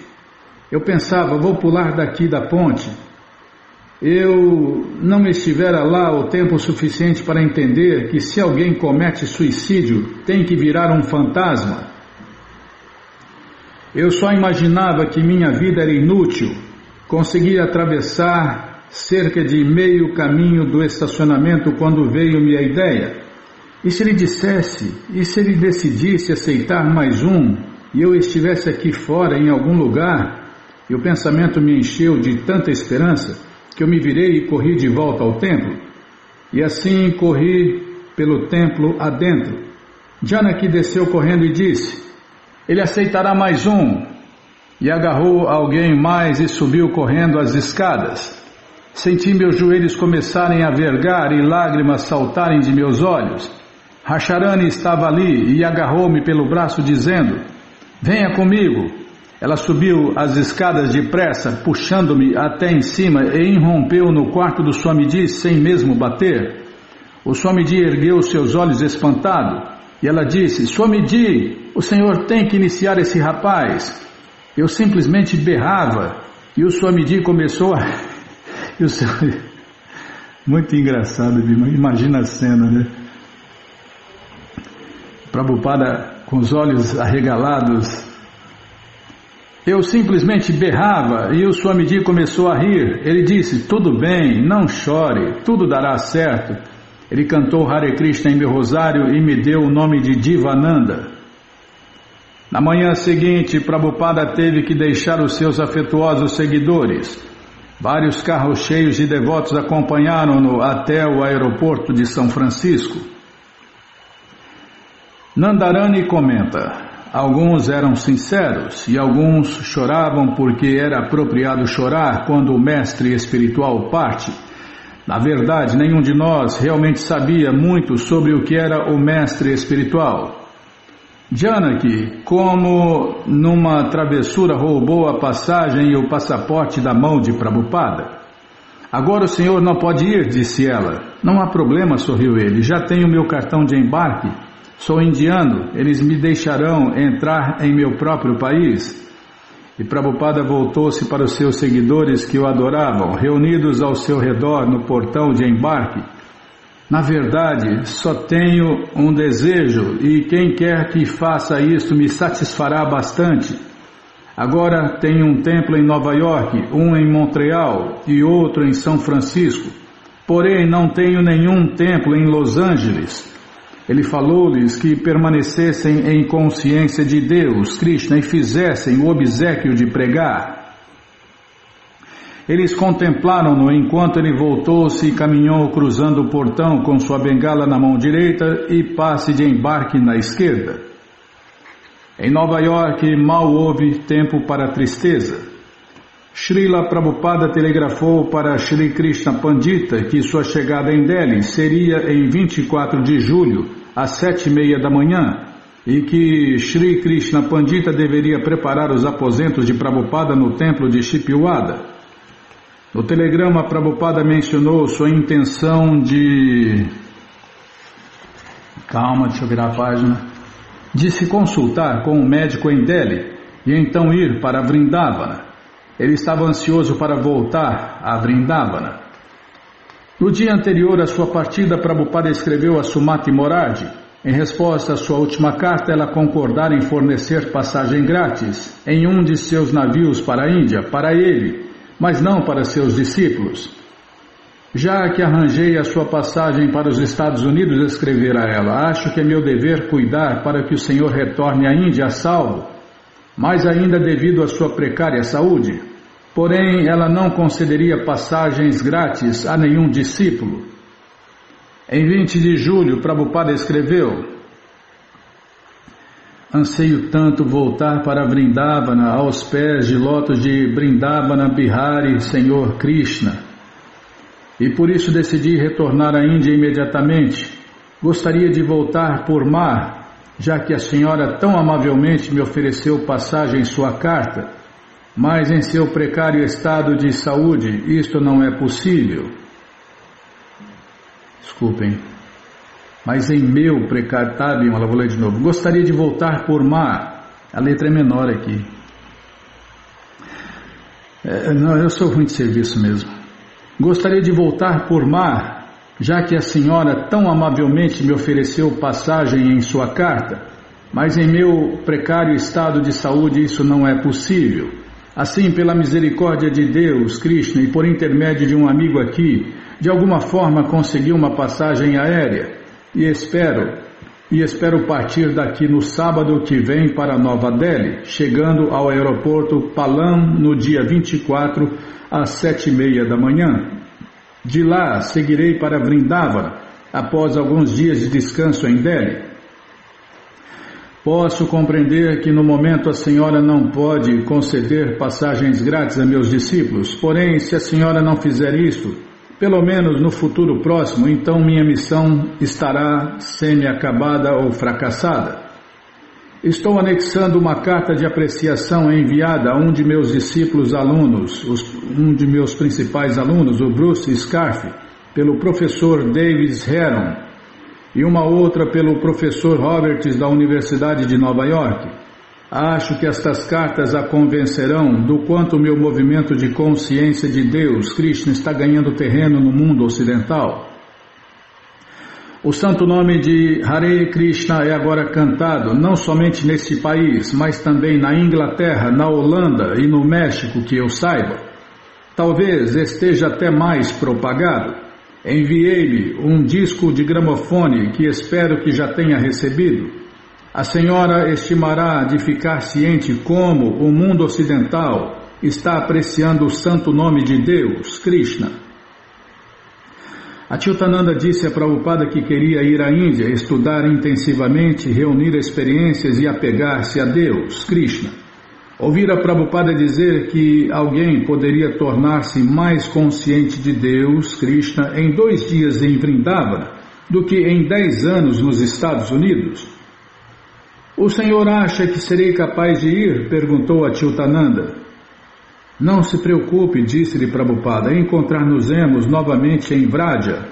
Speaker 1: Eu pensava: vou pular daqui da ponte. Eu não estivera lá o tempo suficiente para entender que se alguém comete suicídio, tem que virar um fantasma. Eu só imaginava que minha vida era inútil. Consegui atravessar cerca de meio caminho do estacionamento quando veio-me a ideia. E se ele decidisse aceitar mais um, e eu estivesse aqui fora em algum lugar? E o pensamento me encheu de tanta esperança que eu me virei e corri de volta ao templo. E assim corri pelo templo adentro. Janaki desceu correndo e disse: ele aceitará mais um. E agarrou alguém mais e subiu correndo as escadas. Senti meus joelhos começarem a vergar e lágrimas saltarem de meus olhos. Rasharani estava ali e agarrou-me pelo braço dizendo: venha comigo. Ela subiu as escadas depressa, puxando-me até em cima e irrompeu no quarto do Swamiji sem mesmo bater. O Swamiji ergueu seus olhos espantado e ela disse: Swamiji, o senhor tem que iniciar esse rapaz. Eu simplesmente berrava e o Swamiji começou a... Muito engraçado, imagina a cena, né? Prabhupada com os olhos arregalados. Eu simplesmente berrava e o Swamiji começou a rir. Ele disse: tudo bem, não chore, tudo dará certo. Ele cantou Hare Krishna em meu rosário e me deu o nome de Divananda. Na manhã seguinte, Prabhupada teve que deixar os seus afetuosos seguidores. Vários carros cheios de devotos acompanharam-no até o aeroporto de São Francisco. Nandarani comenta: alguns eram sinceros e alguns choravam porque era apropriado chorar quando o mestre espiritual parte. Na verdade, nenhum de nós realmente sabia muito sobre o que era o mestre espiritual. Janaki, como numa travessura, roubou a passagem e o passaporte da mão de Prabhupada. Agora o senhor não pode ir, disse ela. Não há problema, sorriu ele, já tenho meu cartão de embarque. Sou indiano, eles me deixarão entrar em meu próprio país. E Prabhupada voltou-se para os seus seguidores que o adoravam, reunidos ao seu redor no portão de embarque. Na verdade, só tenho um desejo, e quem quer que faça isto me satisfará bastante. Agora tenho um templo em Nova York, um em Montreal e outro em São Francisco. Porém, não tenho nenhum templo em Los Angeles. Ele falou-lhes que permanecessem em consciência de Deus, Krishna, e fizessem o obséquio de pregar. Eles contemplaram-no enquanto ele voltou-se e caminhou cruzando o portão com sua bengala na mão direita e passe de embarque na esquerda. Em Nova York mal houve tempo para tristeza. Srila Prabhupada telegrafou para Shri Krishna Pandita que sua chegada em Delhi seria em 24 de julho, às 7h30 da manhã, e que Shri Krishna Pandita deveria preparar os aposentos de Prabhupada no templo de Shipwada. No telegrama, Prabhupada mencionou sua intenção de... deixa eu virar a página. De se consultar com um médico em Delhi e então ir para Vrindavana. Ele estava ansioso para voltar a Vrindavana. No dia anterior à sua partida, Prabhupada escreveu a Sumati Morarji. Em resposta à sua última carta, ela concordara em fornecer passagem grátis em um de seus navios para a Índia, para ele, mas não para seus discípulos. Já que arranjei a sua passagem para os Estados Unidos, escrevera ela, acho que é meu dever cuidar para que o Senhor retorne à Índia a salvo, mas ainda devido à sua precária saúde. Porém, ela não concederia passagens grátis a nenhum discípulo. Em 20 de julho, Prabhupada escreveu: anseio tanto voltar para Vrindavana, aos pés de lótus de Vrindavana Bihari, Senhor Krishna. E por isso decidi retornar à Índia imediatamente. Gostaria de voltar por mar, já que a senhora tão amavelmente me ofereceu passagem em sua carta, mas em seu precário estado de saúde isto não é possível. Desculpem. Mas em meu precário... vou ler de novo. Gostaria de voltar por mar. A letra é menor aqui. Não, eu sou ruim de serviço mesmo. Gostaria de voltar por mar, já que a senhora tão amavelmente me ofereceu passagem em sua carta, mas em meu precário estado de saúde isso não é possível. Assim, pela misericórdia de Deus, Krishna, e por intermédio de um amigo aqui, de alguma forma consegui uma passagem aérea, e espero partir daqui no sábado que vem para Nova Delhi, chegando ao aeroporto Palam no dia 24, às 7h30 da manhã. De lá, seguirei para Vrindavana, após alguns dias de descanso em Delhi. Posso compreender que no momento a senhora não pode conceder passagens grátis a meus discípulos, porém, se a senhora não fizer isso, pelo menos no futuro próximo, então minha missão estará semi-acabada ou fracassada. Estou anexando uma carta de apreciação enviada a um de meus discípulos alunos, um de meus principais alunos, o Bruce Scarfe, pelo professor Davis Heron, e uma outra pelo professor Roberts da Universidade de Nova York. Acho que estas cartas a convencerão do quanto o meu movimento de consciência de Deus, Krishna, está ganhando terreno no mundo ocidental. O santo nome de Hare Krishna é agora cantado não somente neste país, mas também na Inglaterra, na Holanda e no México, que eu saiba. Talvez esteja até mais propagado. Enviei-lhe um disco de gramofone que espero que já tenha recebido. A senhora estimará de ficar ciente como o mundo ocidental está apreciando o santo nome de Deus, Krishna. Achyutananda disse a Prabhupada que queria ir à Índia, estudar intensivamente, reunir experiências e apegar-se a Deus, Krishna. Ouvira Prabhupada dizer que alguém poderia tornar-se mais consciente de Deus, Krishna, em 2 dias em Vrindavana, do que em 10 anos nos Estados Unidos. O senhor acha que serei capaz de ir? Perguntou Achyutananda. Não se preocupe, disse-lhe Prabhupada, encontrar-nos-emos novamente em Vraja.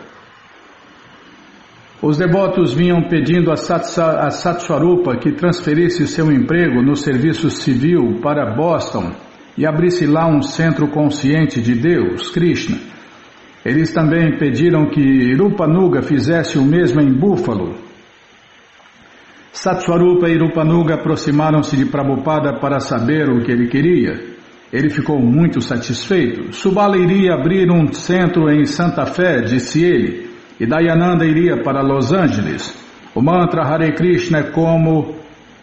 Speaker 1: Os devotos vinham pedindo a Satswarupa que transferisse o seu emprego no serviço civil para Boston e abrisse lá um centro consciente de Deus, Krishna. Eles também pediram que Rupanuga fizesse o mesmo em Buffalo. Satswarupa e Rupanuga aproximaram-se de Prabhupada para saber o que ele queria. Ele ficou muito satisfeito. Subala iria abrir um centro em Santa Fé, disse ele, e Dayananda iria para Los Angeles. O mantra Hare Krishna é como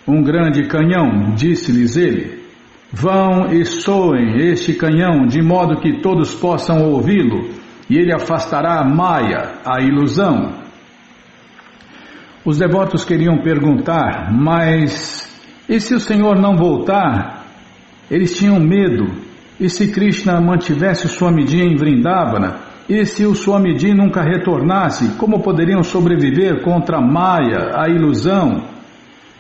Speaker 1: um grande canhão, disse-lhes ele. Vão e soem este canhão de modo que todos possam ouvi-lo, e ele afastará a Maya, a ilusão. Os devotos queriam perguntar, mas e se o Senhor não voltar? Eles tinham medo. E se Krishna mantivesse o Swamiji em Vrindavana? E se o Swamiji nunca retornasse? Como poderiam sobreviver contra Maya, a ilusão?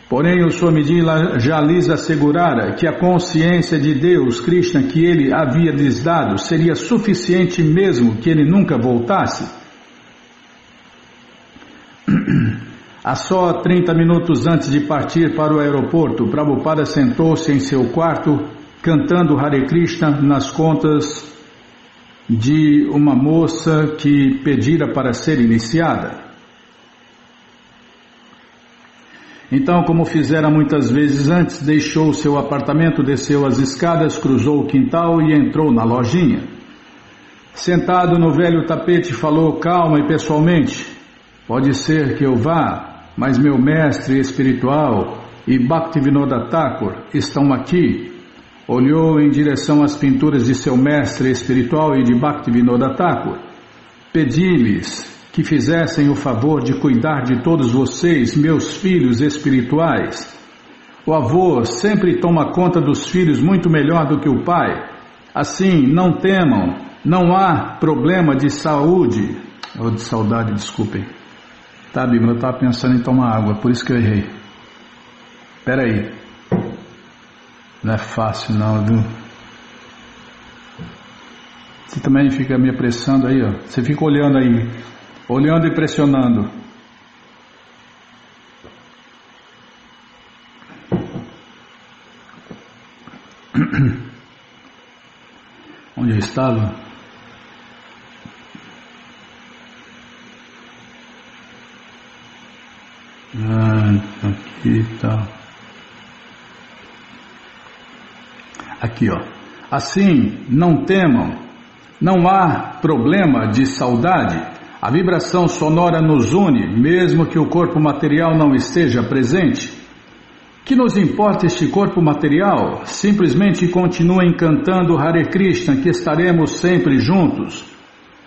Speaker 1: Porém, o Swamiji já lhes assegurara que a consciência de Deus, Krishna, que ele havia lhes dado, seria suficiente mesmo que ele nunca voltasse. A só 30 minutos antes de partir para o aeroporto, Prabhupada sentou-se em seu quarto, cantando Hare Krishna nas contas de uma moça que pedira para ser iniciada. Então, como fizera muitas vezes antes, deixou seu apartamento, desceu as escadas, cruzou o quintal e entrou na lojinha. Sentado no velho tapete, falou calma e pessoalmente: pode ser que eu vá, mas meu mestre espiritual e Bhaktivinoda Thakur estão aqui. Olhou em direção às pinturas de seu mestre espiritual e de Bhaktivinoda Thakur. Pedi-lhes que fizessem o favor de cuidar de todos vocês, meus filhos espirituais. O avô sempre toma conta dos filhos muito melhor do que o pai. Assim, não temam, não há problema de saúde. Ou de saudade, desculpem. Tá, Bíblia, eu estava pensando em tomar água, por isso que eu errei. Espera aí. Não é fácil não, viu? Você também fica me apressando aí, ó. Você fica olhando aí. Olhando e pressionando. Onde eu estava? Aqui tá. Aqui, ó. Assim, não temam, não há problema de saudade. A vibração sonora nos une, mesmo que o corpo material não esteja presente. Que nos importa este corpo material? Simplesmente continuem cantando Hare Krishna, que estaremos sempre juntos.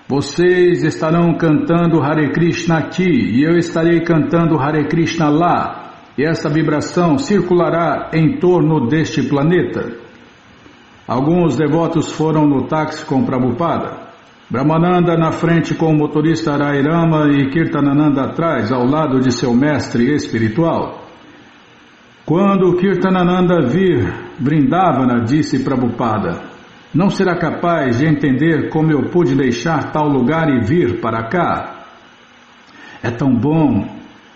Speaker 1: Vocês estarão cantando Hare Krishna aqui e eu estarei cantando Hare Krishna lá. E essa vibração circulará em torno deste planeta. Alguns devotos foram no táxi com Prabhupada. Brahmananda na frente com o motorista Arairama e Kirtanananda atrás, ao lado de seu mestre espiritual. Quando Kirtanananda vir Vrindavana, disse Prabhupada, não será capaz de entender como eu pude deixar tal lugar e vir para cá. É tão bom.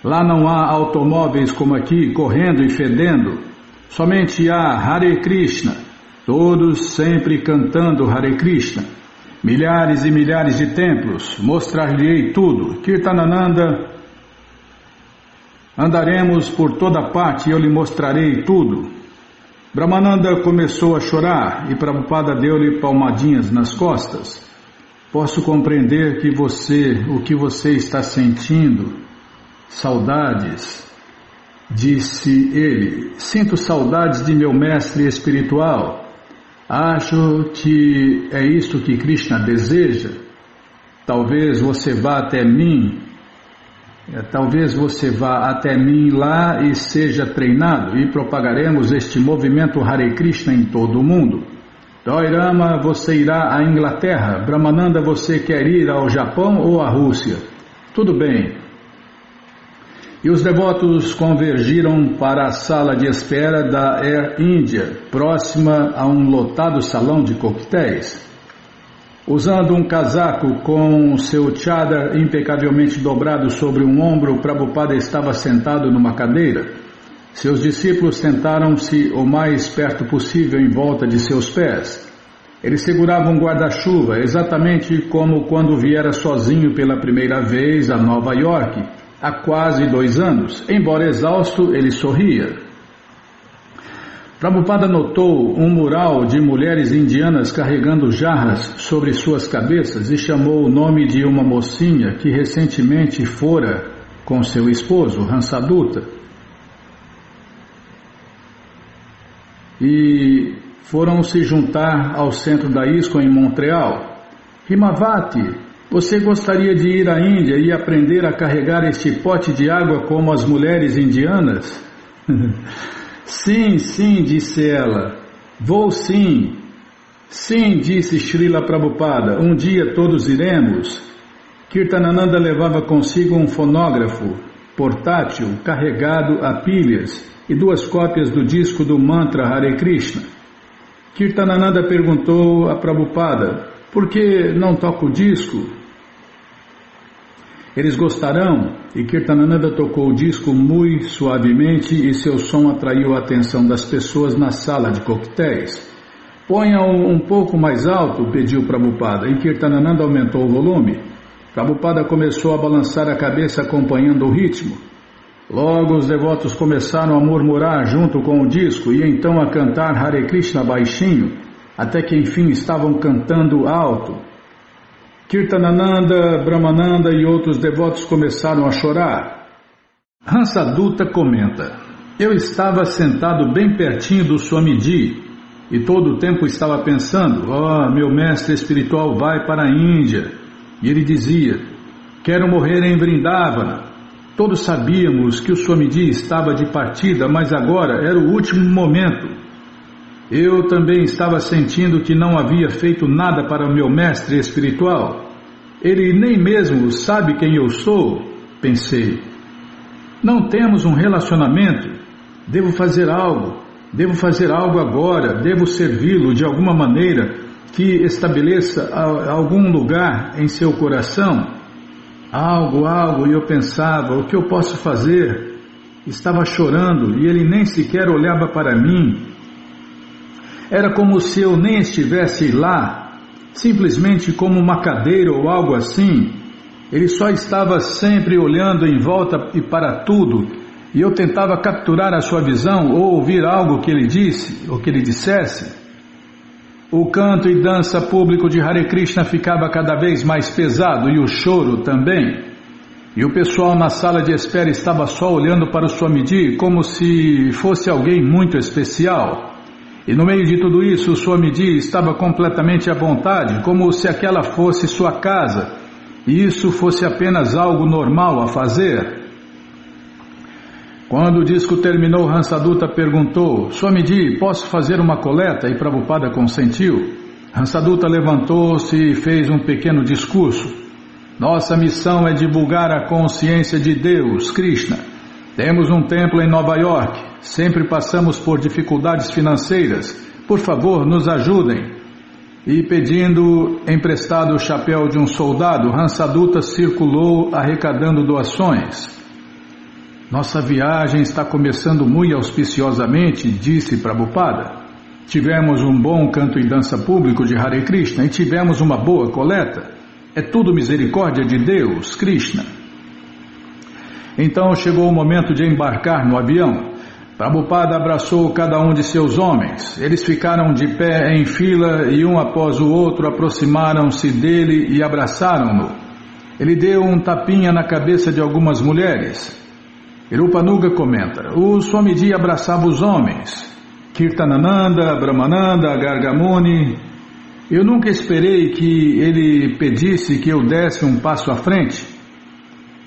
Speaker 1: Lá não há automóveis como aqui, correndo e fedendo. Somente há Hare Krishna. Todos sempre cantando Hare Krishna. Milhares e milhares de templos. Mostrar-lhe-ei tudo. Kirtanananda, andaremos por toda parte e eu lhe mostrarei tudo. Brahmananda começou a chorar e Prabhupada deu-lhe palmadinhas nas costas. Posso compreender o que você está sentindo. Saudades, disse ele. Sinto saudades de meu mestre espiritual. Acho que é isto que Krishna deseja. Talvez você vá até mim. Talvez você vá até mim lá e seja treinado e propagaremos este movimento Hare Krishna em todo o mundo. Doirama, você irá à Inglaterra. Brahmananda, você quer ir ao Japão ou à Rússia? Tudo bem. E os devotos convergiram para a sala de espera da Air India, próxima a um lotado salão de coquetéis. Usando um casaco com seu chadar impecavelmente dobrado sobre um ombro, Prabhupada estava sentado numa cadeira. Seus discípulos sentaram-se o mais perto possível em volta de seus pés. Ele segurava um guarda-chuva, exatamente como quando viera sozinho pela primeira vez a Nova York, há quase 2 anos. Embora exausto, ele sorria. Prabhupada notou um mural de mulheres indianas carregando jarras sobre suas cabeças e chamou o nome de uma mocinha que recentemente fora com seu esposo, Hansadutta. E foram se juntar ao centro da ISKCON em Montreal. Himavati, você gostaria de ir à Índia e aprender a carregar este pote de água como as mulheres indianas? Sim, sim, disse ela. Vou sim. Sim, disse Srila Prabhupada, um dia todos iremos. Kirtanananda levava consigo um fonógrafo portátil carregado a pilhas e 2 cópias do disco do mantra Hare Krishna. Kirtanananda perguntou a Prabhupada, por que não toca o disco? Eles gostarão, e Kirtanananda tocou o disco muito suavemente e seu som atraiu a atenção das pessoas na sala de coquetéis. Ponha-o um pouco mais alto, pediu Prabhupada, e Kirtanananda aumentou o volume. Prabhupada começou a balançar a cabeça acompanhando o ritmo. Logo os devotos começaram a murmurar junto com o disco e então a cantar Hare Krishna baixinho, até que enfim estavam cantando alto. Kirtanananda, Brahmananda e outros devotos começaram a chorar. Hansadutta comenta, eu estava sentado bem pertinho do Swamiji e todo o tempo estava pensando, meu mestre espiritual vai para a Índia. E ele dizia, quero morrer em Vrindavana. Todos sabíamos que o Swamiji estava de partida, mas agora era o último momento. Eu também estava sentindo que não havia feito nada para o meu mestre espiritual. Ele nem mesmo sabe quem eu sou, pensei. Não temos um relacionamento. Devo fazer algo agora, devo servi-lo de alguma maneira que estabeleça algum lugar em seu coração. Algo, e eu pensava, o que eu posso fazer? Estava chorando e ele nem sequer olhava para mim. Era como se eu nem estivesse lá, simplesmente como uma cadeira ou algo assim. Ele só estava sempre olhando em volta e para tudo, e eu tentava capturar a sua visão ou ouvir algo que ele disse, ou que ele dissesse. O canto e dança público de Hare Krishna ficava cada vez mais pesado e o choro também. E o pessoal na sala de espera estava só olhando para o Swamiji como se fosse alguém muito especial. E no meio de tudo isso, o Swamiji estava completamente à vontade, como se aquela fosse sua casa, e isso fosse apenas algo normal a fazer. Quando o disco terminou, Hansadutta perguntou, Swamiji, posso fazer uma coleta? E Prabhupada consentiu. Hansadutta levantou-se e fez um pequeno discurso. Nossa missão é divulgar a consciência de Deus, Krishna. Temos um templo em Nova York. Sempre passamos por dificuldades financeiras. Por favor, nos ajudem. E pedindo emprestado o chapéu de um soldado, Hansadutta circulou arrecadando doações. Nossa viagem está começando muito auspiciosamente, disse Prabhupada. Tivemos um bom canto e dança público de Hare Krishna e tivemos uma boa coleta. É tudo misericórdia de Deus, Krishna. Então chegou o momento de embarcar no avião. Prabhupada abraçou cada um de seus homens. Eles ficaram de pé em fila e um após o outro aproximaram-se dele e abraçaram-no. Ele deu um tapinha na cabeça de algumas mulheres. Irupanuga comenta, o Swamiji abraçava os homens. Kirtanananda, Brahmananda, Gargamuni. Eu nunca esperei que ele pedisse que eu desse um passo à frente.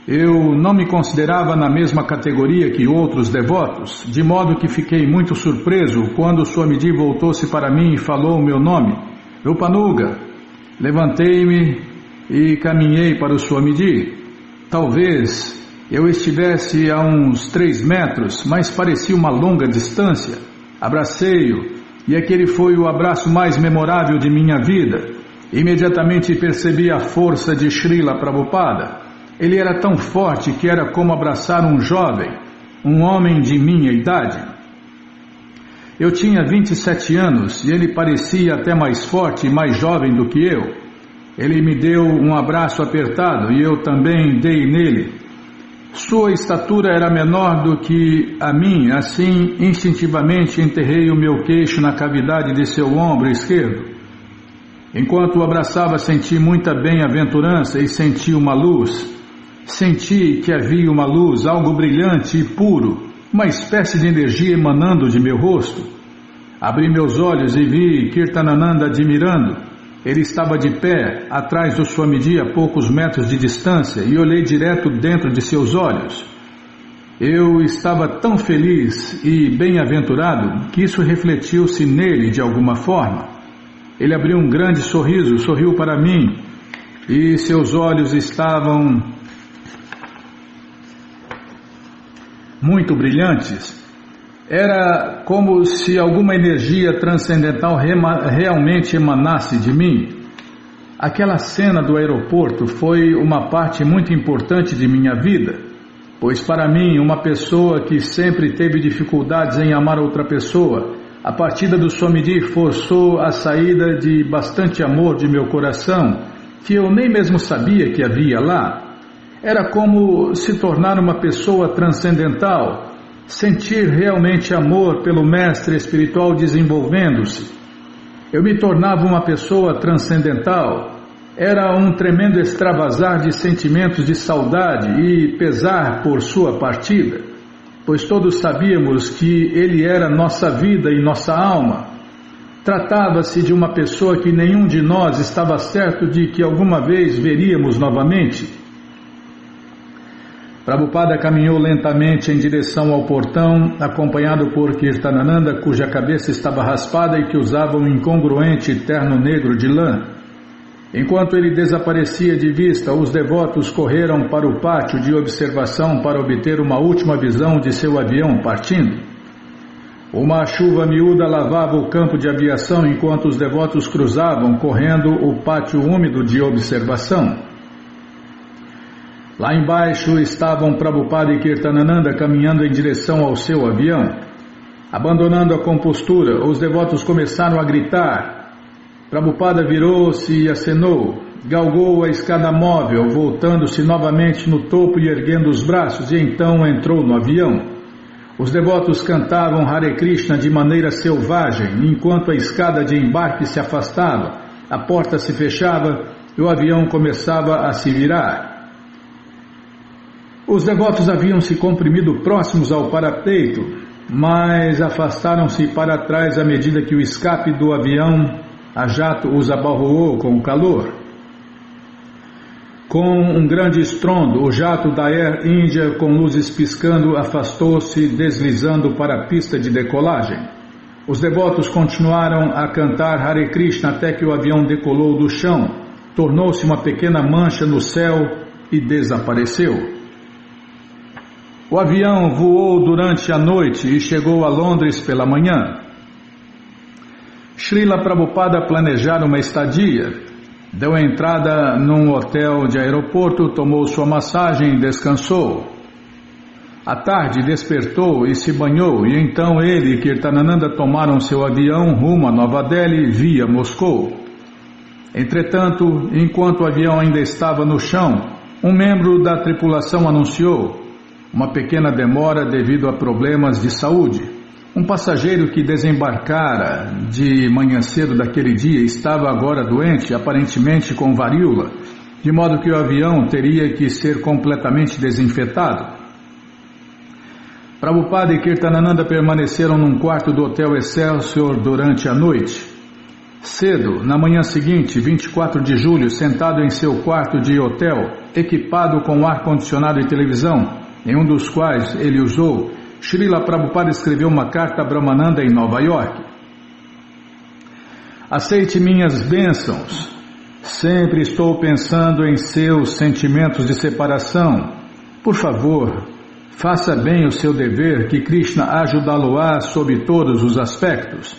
Speaker 1: Eu não me considerava na mesma categoria que outros devotos, de modo que fiquei muito surpreso quando o Swamiji voltou-se para mim e falou o meu nome, Rupanuga. Levantei-me e caminhei para o Swamiji. Talvez eu estivesse a uns 3 metros, mas parecia uma longa distância. Abracei-o, e aquele foi o abraço mais memorável de minha vida. Imediatamente percebi a força de Srila Prabhupada. Ele era tão forte que era como abraçar um jovem, um homem de minha idade. Eu tinha 27 anos e ele parecia até mais forte e mais jovem do que eu. Ele me deu um abraço apertado e eu também dei nele. Sua estatura era menor do que a minha, assim instintivamente enterrei o meu queixo na cavidade de seu ombro esquerdo. Enquanto o abraçava, senti muita bem-aventurança e senti uma luz. Senti que havia uma luz, algo brilhante e puro, uma espécie de energia emanando de meu rosto. Abri meus olhos e vi Kirtanananda admirando. Ele estava de pé, atrás do Swamiji a poucos metros de distância, e olhei direto dentro de seus olhos. Eu estava tão feliz e bem-aventurado que isso refletiu-se nele de alguma forma. Ele abriu um grande sorriso, sorriu para mim, e seus olhos estavam muito brilhantes. Era como se alguma energia transcendental realmente emanasse de mim. Aquela cena do aeroporto foi uma parte muito importante de minha vida, pois para mim, uma pessoa que sempre teve dificuldades em amar outra pessoa, a partida do Swamiji forçou a saída de bastante amor de meu coração, que eu nem mesmo sabia que havia lá. Era como se tornar uma pessoa transcendental, sentir realmente amor pelo mestre espiritual desenvolvendo-se. Eu me tornava uma pessoa transcendental. Era um tremendo extravasar de sentimentos de saudade e pesar por sua partida, pois todos sabíamos que ele era nossa vida e nossa alma. Tratava-se de uma pessoa que nenhum de nós estava certo de que alguma vez veríamos novamente. Prabhupada caminhou lentamente em direção ao portão, acompanhado por Kirtanananda, cuja cabeça estava raspada e que usava um incongruente terno negro de lã. Enquanto ele desaparecia de vista, os devotos correram para o pátio de observação para obter uma última visão de seu avião partindo. Uma chuva miúda lavava o campo de aviação enquanto os devotos cruzavam, correndo o pátio úmido de observação. Lá embaixo estavam Prabhupada e Kirtanananda caminhando em direção ao seu avião. Abandonando a compostura, os devotos começaram a gritar. Prabhupada virou-se e acenou, galgou a escada móvel, voltando-se novamente no topo e erguendo os braços, e então entrou no avião. Os devotos cantavam Hare Krishna de maneira selvagem, enquanto a escada de embarque se afastava, a porta se fechava e o avião começava a se virar. Os devotos haviam se comprimido próximos ao parapeito, mas afastaram-se para trás à medida que o escape do avião a jato os abalroou com o calor. Com um grande estrondo, o jato da Air India, com luzes piscando, afastou-se, deslizando para a pista de decolagem. Os devotos continuaram a cantar Hare Krishna até que o avião decolou do chão, tornou-se uma pequena mancha no céu e desapareceu. O avião voou durante a noite e chegou a Londres pela manhã. Srila Prabhupada planejara uma estadia. Deu entrada num hotel de aeroporto, tomou sua massagem e descansou. À tarde despertou e se banhou, e então ele e Kirtanananda tomaram seu avião rumo a Nova Delhi via Moscou. Entretanto, enquanto o avião ainda estava no chão, um membro da tripulação anunciou uma pequena demora devido a problemas de saúde. Um passageiro que desembarcara de manhã cedo daquele dia estava agora doente, aparentemente com varíola, de modo que o avião teria que ser completamente desinfetado. Prabhupada e Kirtanananda permaneceram num quarto do Hotel Excelsior durante a noite. Cedo, na manhã seguinte, 24 de julho, sentado em seu quarto de hotel, equipado com ar-condicionado e televisão, em um dos quais ele usou, Srila Prabhupada escreveu uma carta a Brahmananda em Nova York. Aceite minhas bênçãos. Sempre estou pensando em seus sentimentos de separação. Por favor, faça bem o seu dever, que Krishna ajudá-lo-á sob todos os aspectos.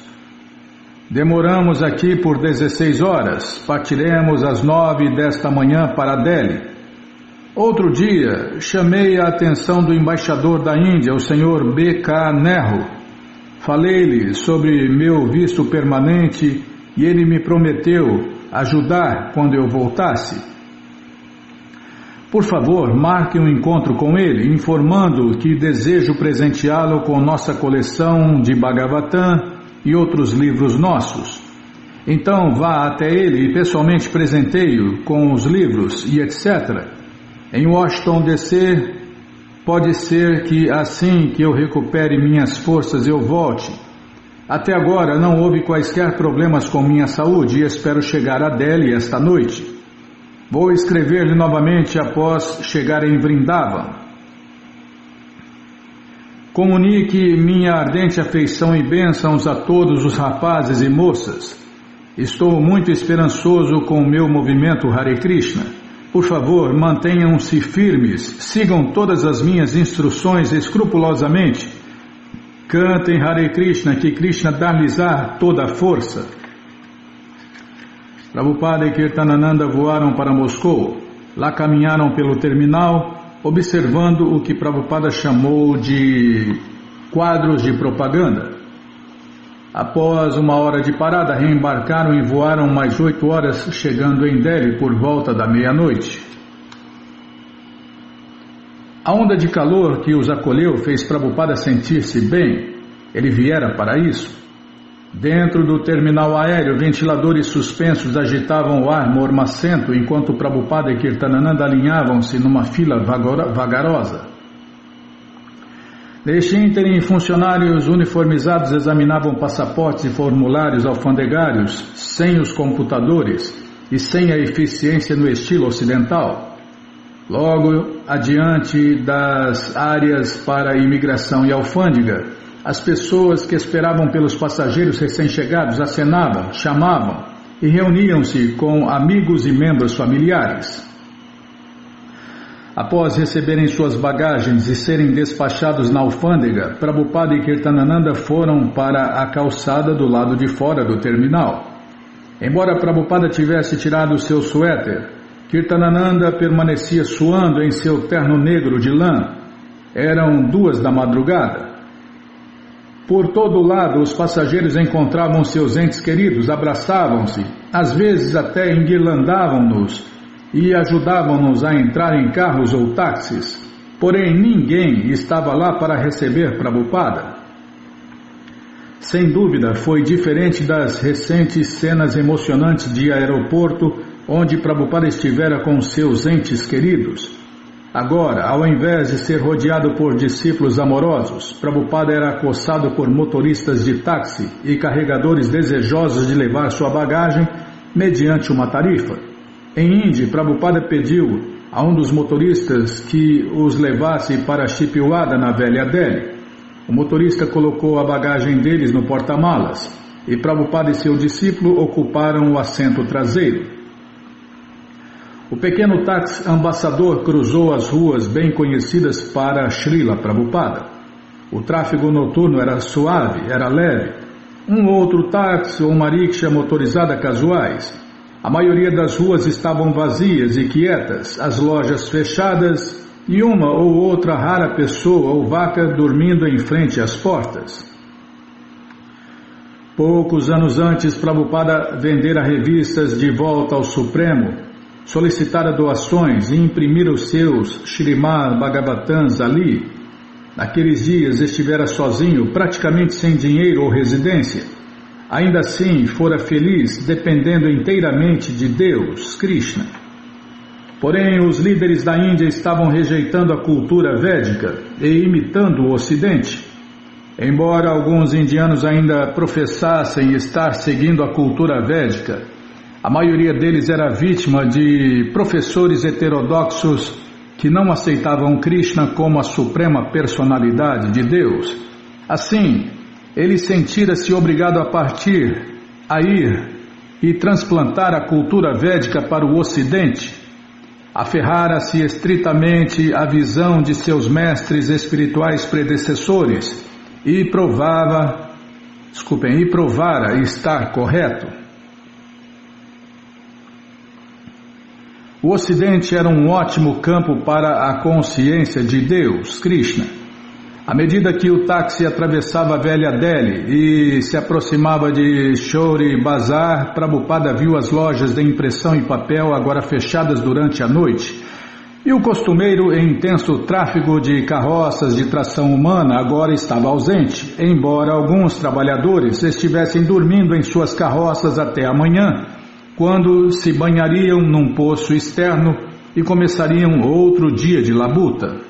Speaker 1: Demoramos aqui por 16 horas. Partiremos às 9 desta manhã para Delhi. Outro dia, chamei a atenção do embaixador da Índia, o Sr. B.K. Nehru. Falei-lhe sobre meu visto permanente e ele me prometeu ajudar quando eu voltasse. Por favor, marque um encontro com ele, informando que desejo presenteá-lo com nossa coleção de Bhagavatam e outros livros nossos. Então vá até ele e pessoalmente presenteie-o com os livros e etc. Em Washington DC, pode ser que assim que eu recupere minhas forças eu volte. Até agora não houve quaisquer problemas com minha saúde e espero chegar a Delhi esta noite. Vou escrever-lhe novamente após chegar em Vrindavan. Comunique minha ardente afeição e bênçãos a todos os rapazes e moças. Estou muito esperançoso com o meu movimento Hare Krishna. Por favor, mantenham-se firmes, sigam todas as minhas instruções escrupulosamente. Cantem Hare Krishna, que Krishna dá-lhes-á toda a força. Prabhupada e Kirtanananda voaram para Moscou. Lá caminharam pelo terminal, observando o que Prabhupada chamou de quadros de propaganda. Após uma hora de parada, reembarcaram e voaram mais 8 horas, chegando em Delhi por volta da meia-noite. A onda de calor que os acolheu fez Prabhupada sentir-se bem. Ele viera para isso. Dentro do terminal aéreo, ventiladores suspensos agitavam o ar mormacento enquanto Prabhupada e Kirtanananda alinhavam-se numa fila vagarosa. Neste ínterim, funcionários uniformizados examinavam passaportes e formulários alfandegários sem os computadores e sem a eficiência no estilo ocidental. Logo adiante das áreas para imigração e alfândega, as pessoas que esperavam pelos passageiros recém-chegados acenavam, chamavam e reuniam-se com amigos e membros familiares. Após receberem suas bagagens e serem despachados na alfândega, Prabhupada e Kirtanananda foram para a calçada do lado de fora do terminal. Embora Prabhupada tivesse tirado seu suéter, Kirtanananda permanecia suando em seu terno negro de lã. Eram 2 da madrugada. Por todo lado, os passageiros encontravam seus entes queridos, abraçavam-se, às vezes até enguirlandavam-nos e ajudavam-nos a entrar em carros ou táxis. Porém, ninguém estava lá para receber Prabhupada. Sem dúvida, foi diferente das recentes cenas emocionantes de aeroporto, onde Prabhupada estivera com seus entes queridos. Agora, ao invés de ser rodeado por discípulos amorosos, Prabhupada era acossado por motoristas de táxi e carregadores desejosos de levar sua bagagem mediante uma tarifa. Em Índia, Prabhupada pediu a um dos motoristas que os levasse para Chipewada, na velha Delhi. O motorista colocou a bagagem deles no porta-malas e Prabhupada e seu discípulo ocuparam o assento traseiro. O pequeno táxi ambassador cruzou as ruas bem conhecidas para Srila Prabhupada. O tráfego noturno era suave, era leve. Um outro táxi ou uma rickshaw motorizada casuais. A maioria das ruas estavam vazias e quietas, as lojas fechadas e uma ou outra rara pessoa ou vaca dormindo em frente às portas. Poucos anos antes, Prabhupada vendera revistas de volta ao Supremo, solicitara doações e imprimir os seus Srimad Bhagavatams ali. Naqueles dias estivera sozinho, praticamente sem dinheiro ou residência. Ainda assim, fora feliz, dependendo inteiramente de Deus, Krishna. Porém, os líderes da Índia estavam rejeitando a cultura védica e imitando o Ocidente. Embora alguns indianos ainda professassem estar seguindo a cultura védica, a maioria deles era vítima de professores heterodoxos que não aceitavam Krishna como a suprema personalidade de Deus. Assim, ele sentira-se obrigado a ir e transplantar a cultura védica para o Ocidente. Aferrara-se estritamente à visão de seus mestres espirituais predecessores e provava e provara estar correto. O Ocidente era um ótimo campo para a consciência de Deus, Krishna. À medida que o táxi atravessava a velha Delhi e se aproximava de Chauri Bazar, Prabhupada viu as lojas de impressão em papel agora fechadas durante a noite, e o costumeiro e intenso tráfego de carroças de tração humana agora estava ausente, embora alguns trabalhadores estivessem dormindo em suas carroças até amanhã, quando se banhariam num poço externo e começariam outro dia de labuta.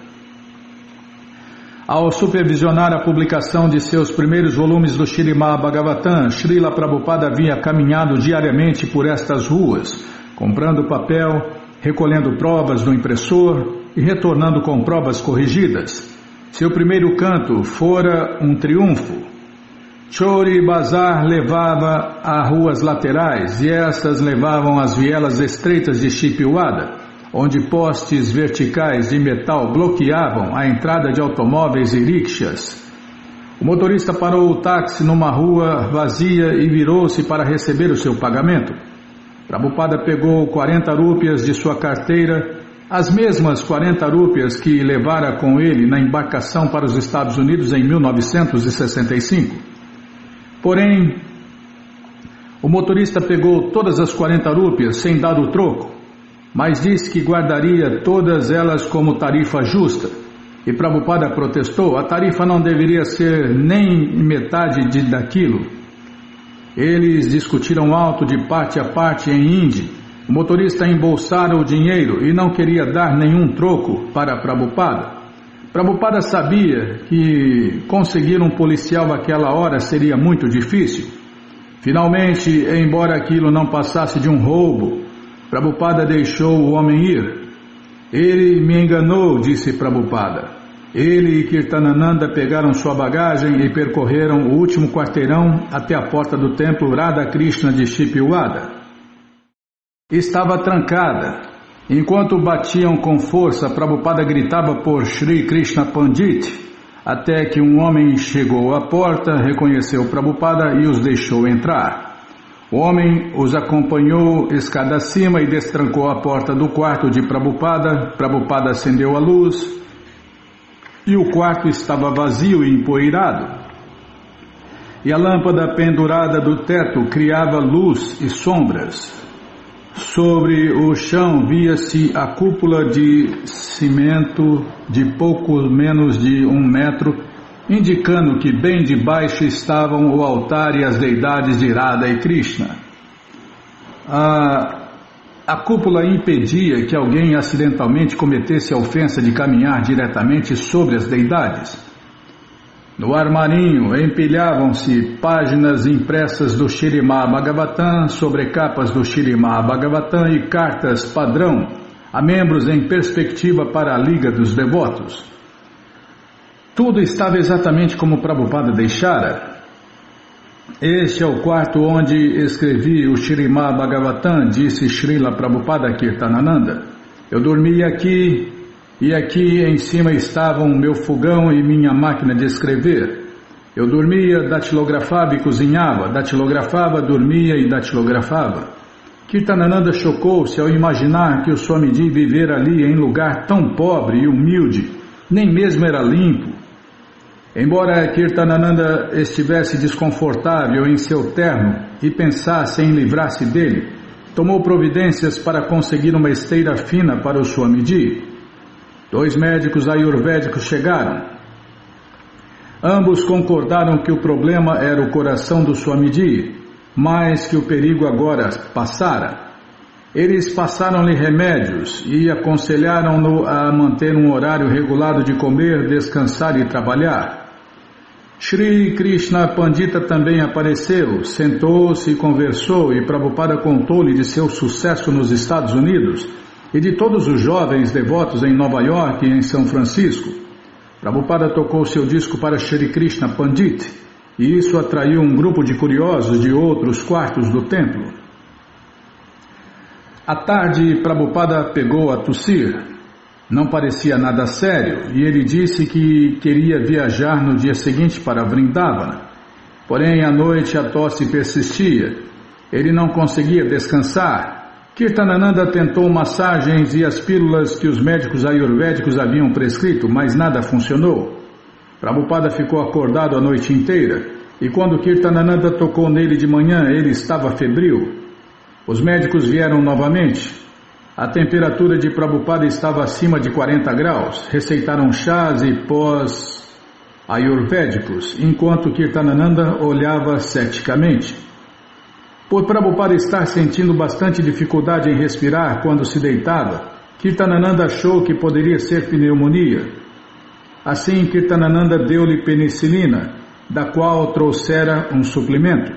Speaker 1: Ao supervisionar a publicação de seus primeiros volumes do Śrīmad Bhagavatam, Srila Prabhupada havia caminhado diariamente por estas ruas, comprando papel, recolhendo provas do impressor e retornando com provas corrigidas. Seu primeiro canto fora um triunfo. Chauri Bazar levava a ruas laterais e estas levavam às vielas estreitas de Chipewada, onde postes verticais de metal bloqueavam a entrada de automóveis e rickshaws. O motorista parou o táxi numa rua vazia e virou-se para receber o seu pagamento. Prabhupada pegou 40 rúpias de sua carteira, as mesmas 40 rúpias que levara com ele na embarcação para os Estados Unidos em 1965. Porém, o motorista pegou todas as 40 rúpias sem dar o troco, mas disse que guardaria todas elas como tarifa justa. E Prabhupada protestou: a tarifa não deveria ser nem metade daquilo. Eles discutiram alto de parte a parte em hindi. O motorista embolsara o dinheiro e não queria dar nenhum troco para Prabhupada. Prabhupada sabia que conseguir um policial àquela hora seria muito difícil. Finalmente, embora aquilo não passasse de um roubo, Prabhupada deixou o homem ir. Ele me enganou, disse Prabhupada. Ele e Kirtanananda pegaram sua bagagem e percorreram o último quarteirão até a porta do templo Radha Krishna de Chipewada. Estava trancada. Enquanto batiam com força, Prabhupada gritava por Shri Krishna Pandit, até que um homem chegou à porta, reconheceu Prabhupada e os deixou entrar. O homem os acompanhou escada acima e destrancou a porta do quarto de Prabhupada. Prabhupada acendeu a luz e o quarto estava vazio e empoeirado. E a lâmpada pendurada do teto criava luz e sombras. Sobre o chão via-se a cúpula de cimento de pouco menos de 1 metro, indicando que bem debaixo estavam o altar e as deidades de Radha e Krishna. A cúpula impedia que alguém acidentalmente cometesse a ofensa de caminhar diretamente sobre as deidades. No armarinho empilhavam-se páginas impressas do Śrīmad Bhagavatam, sobrecapas do Śrīmad Bhagavatam e cartas padrão a membros em perspectiva para a Liga dos Devotos. Tudo estava exatamente como Prabhupada deixara. Este é o quarto onde escrevi o Śrīmad Bhagavatam, disse Srila Prabhupada Kirtanananda. Eu dormia aqui, e aqui em cima estavam meu fogão e minha máquina de escrever. Eu dormia, datilografava e cozinhava, datilografava, dormia e datilografava. Kirtanananda chocou-se ao imaginar que o Swamiji vivera ali em lugar tão pobre e humilde, nem mesmo era limpo. Embora Kirtanananda estivesse desconfortável em seu terno e pensasse em livrar-se dele, tomou providências para conseguir uma esteira fina para o Swamiji. 2 médicos ayurvédicos chegaram. Ambos concordaram que o problema era o coração do Swamiji, mas que o perigo agora passara. Eles passaram-lhe remédios e aconselharam-no a manter um horário regulado de comer, descansar e trabalhar. Shri Krishna Pandita também apareceu, sentou-se e conversou, e Prabhupada contou-lhe de seu sucesso nos Estados Unidos e de todos os jovens devotos em Nova York e em São Francisco. Prabhupada tocou seu disco para Shri Krishna Pandit, e isso atraiu um grupo de curiosos de outros quartos do templo. À tarde, Prabhupada pegou a tossir. Não parecia nada sério, e ele disse que queria viajar no dia seguinte para Vrindavana. Porém, à noite a tosse persistia. Ele não conseguia descansar. Kirtanananda tentou massagens e as pílulas que os médicos ayurvédicos haviam prescrito, mas nada funcionou. Prabhupada ficou acordado a noite inteira, e quando Kirtanananda tocou nele de manhã, ele estava febril. Os médicos vieram novamente. A temperatura de Prabhupada estava acima de 40 graus. Receitaram chás e pós ayurvédicos, enquanto Kirtanananda olhava ceticamente. Por Prabhupada estar sentindo bastante dificuldade em respirar quando se deitava, Kirtanananda achou que poderia ser pneumonia. Assim, Kirtanananda deu-lhe penicilina, da qual trouxera um suplemento.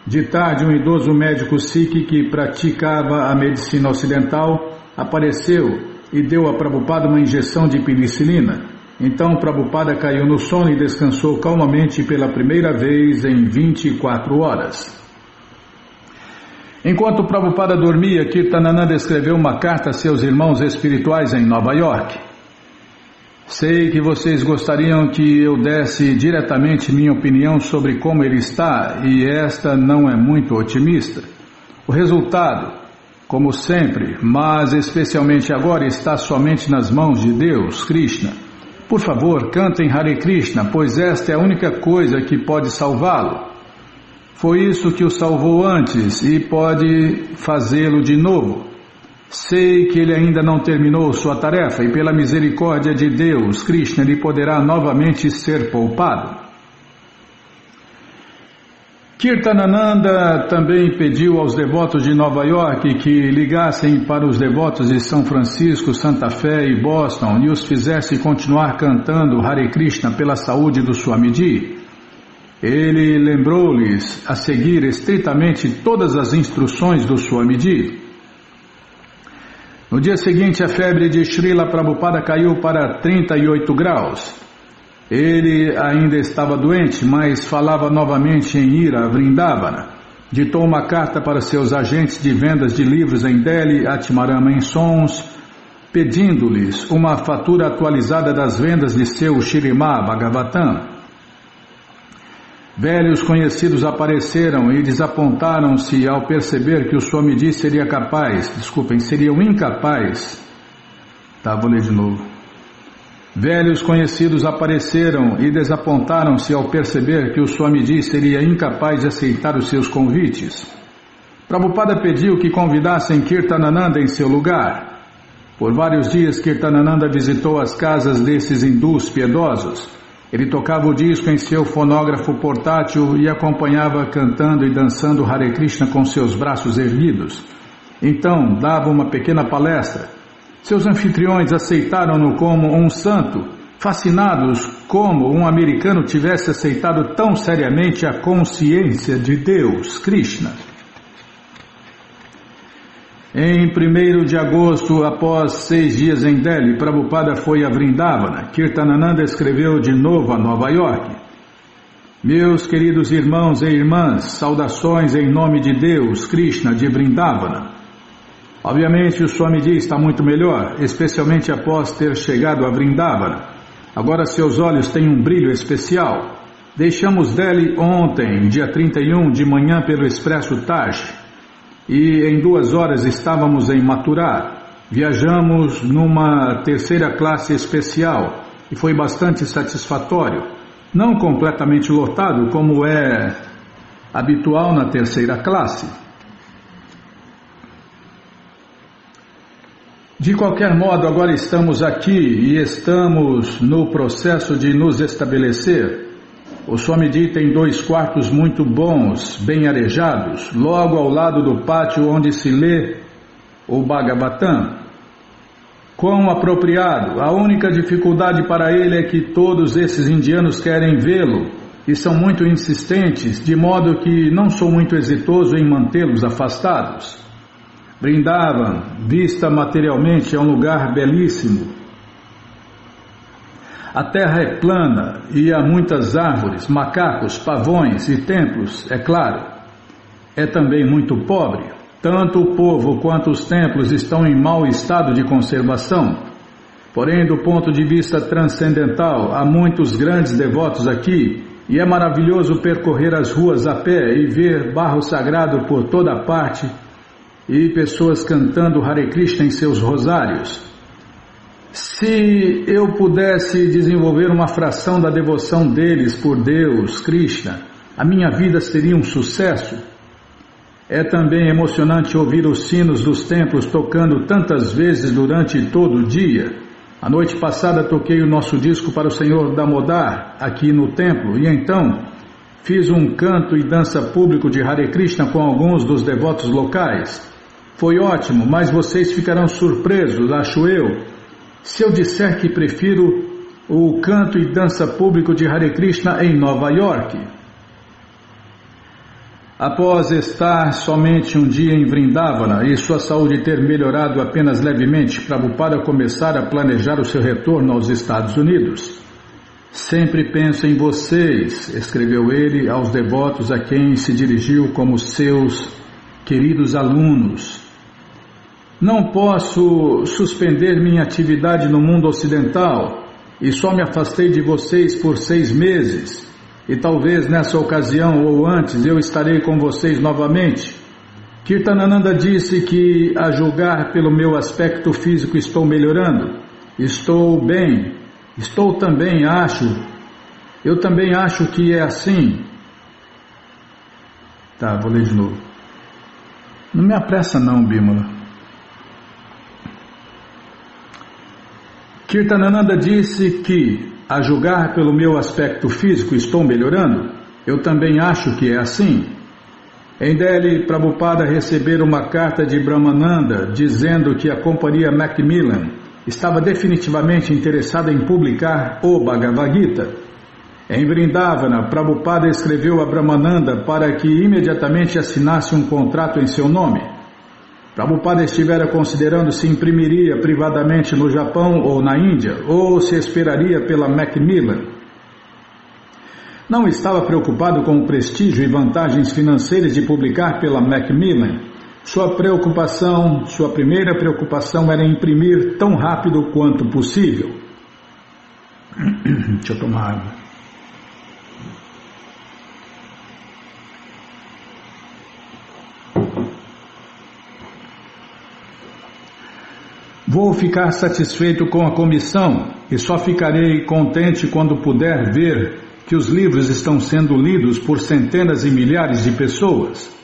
Speaker 1: De tarde, um idoso médico sikh que praticava a medicina ocidental apareceu e deu a Prabhupada uma injeção de penicilina. Então Prabhupada caiu no sono e descansou calmamente pela primeira vez em 24 horas. Enquanto Prabhupada dormia, Kirtanananda escreveu uma carta a seus irmãos espirituais em Nova York. Sei que vocês gostariam que eu desse diretamente minha opinião sobre como ele está, e esta não é muito otimista. O resultado, como sempre, mas especialmente agora, está somente nas mãos de Deus, Krishna. Por favor, cantem Hare Krishna, pois esta é a única coisa que pode salvá-lo. Foi isso que o salvou antes e pode fazê-lo de novo. Sei que ele ainda não terminou sua tarefa e pela misericórdia de Deus, Krishna, ele poderá novamente ser poupado. Kirtanananda também pediu aos devotos de Nova York que ligassem para os devotos de São Francisco, Santa Fé e Boston e os fizesse continuar cantando Hare Krishna pela saúde do Swamiji. Ele lembrou-lhes a seguir estritamente todas as instruções do Swamiji. No dia seguinte, a febre de Srila Prabhupada caiu para 38 graus. Ele ainda estava doente, mas falava novamente em ir a Vrindavana. Ditou uma carta para seus agentes de vendas de livros em Delhi, Atmarama em Sons, pedindo-lhes uma fatura atualizada das vendas de seu Shrimad Bhagavatam. Velhos conhecidos apareceram e desapontaram-se ao perceber que o Swamiji seriam incapazes. Vou ler de novo. Velhos conhecidos apareceram e desapontaram-se ao perceber que o Swamiji seria incapaz de aceitar os seus convites. Prabhupada pediu que convidassem Kirtanananda em seu lugar. Por vários dias, Kirtanananda visitou as casas desses hindus piedosos. Ele tocava o disco em seu fonógrafo portátil e acompanhava cantando e dançando Hare Krishna com seus braços erguidos. Então, dava uma pequena palestra. Seus anfitriões aceitaram-no como um santo, fascinados como um americano tivesse aceitado tão seriamente a consciência de Deus, Krishna. Em 1º de agosto, após 6 dias em Delhi, Prabhupada foi a Vrindavana. Kirtanananda escreveu de novo a Nova York. Meus queridos irmãos e irmãs, saudações em nome de Deus, Krishna, de Vrindavana. Obviamente o Swamiji está muito melhor, especialmente após ter chegado a Vrindavana. Agora seus olhos têm um brilho especial. Deixamos Delhi ontem, dia 31, de manhã pelo Expresso Taj. E em 2 horas estávamos em Mathura. Viajamos numa 3ª classe especial e foi bastante satisfatório. Não completamente lotado como é habitual na 3ª classe. De qualquer modo, agora estamos aqui e estamos no processo de nos estabelecer. O Swamiji tem 2 quartos muito bons, bem arejados, logo ao lado do pátio onde se lê o Bhagavatam. Quão apropriado! A única dificuldade para ele é que todos esses indianos querem vê-lo e são muito insistentes, de modo que não sou muito exitoso em mantê-los afastados. Vrindavan, vista materialmente, é um lugar belíssimo. A terra é plana e há muitas árvores, macacos, pavões e templos, é claro. É também muito pobre. Tanto o povo quanto os templos estão em mau estado de conservação. Porém, do ponto de vista transcendental, há muitos grandes devotos aqui E é maravilhoso percorrer as ruas a pé e ver barro sagrado por toda parte e pessoas cantando Hare Krishna em seus rosários. Se eu pudesse desenvolver uma fração da devoção deles por Deus, Krishna, a minha vida seria um sucesso. É também emocionante ouvir os sinos dos templos tocando tantas vezes durante todo o dia. A noite passada toquei o nosso disco para o Senhor Damodar aqui no templo e então fiz um canto e dança público de Hare Krishna com alguns dos devotos locais. Foi ótimo, mas vocês ficarão surpresos, acho eu, se eu disser que prefiro o canto e dança público de Hare Krishna em Nova York. Após estar somente um dia em Vrindavana e sua saúde ter melhorado apenas levemente, Prabhupada começar a planejar o seu retorno aos Estados Unidos. Sempre penso em vocês, escreveu ele aos devotos a quem se dirigiu como seus queridos alunos. Não posso suspender minha atividade no mundo ocidental e só me afastei de vocês por 6 meses. E talvez nessa ocasião ou antes eu estarei com vocês novamente. Kirtanananda disse que, a julgar pelo meu aspecto físico, estou melhorando. Estou bem. Eu também acho que é assim. Tá, vou ler de novo. Não me apressa não, Bímola. Kirtanananda disse que, a julgar pelo meu aspecto físico, estou melhorando. Eu também acho que é assim. Em Delhi, Prabhupada recebeu uma carta de Brahmananda dizendo que a companhia Macmillan estava definitivamente interessada em publicar o Bhagavad Gita. Em Vrindavana, Prabhupada escreveu a Brahmananda para que imediatamente assinasse um contrato em seu nome. Prabhupada estivera considerando se imprimiria privadamente no Japão ou na Índia, ou se esperaria pela Macmillan. Não estava preocupado com o prestígio e vantagens financeiras de publicar pela Macmillan. Sua primeira preocupação era imprimir tão rápido quanto possível. Deixa eu tomar água. Vou ficar satisfeito com a comissão e só ficarei contente quando puder ver que os livros estão sendo lidos por centenas e milhares de pessoas.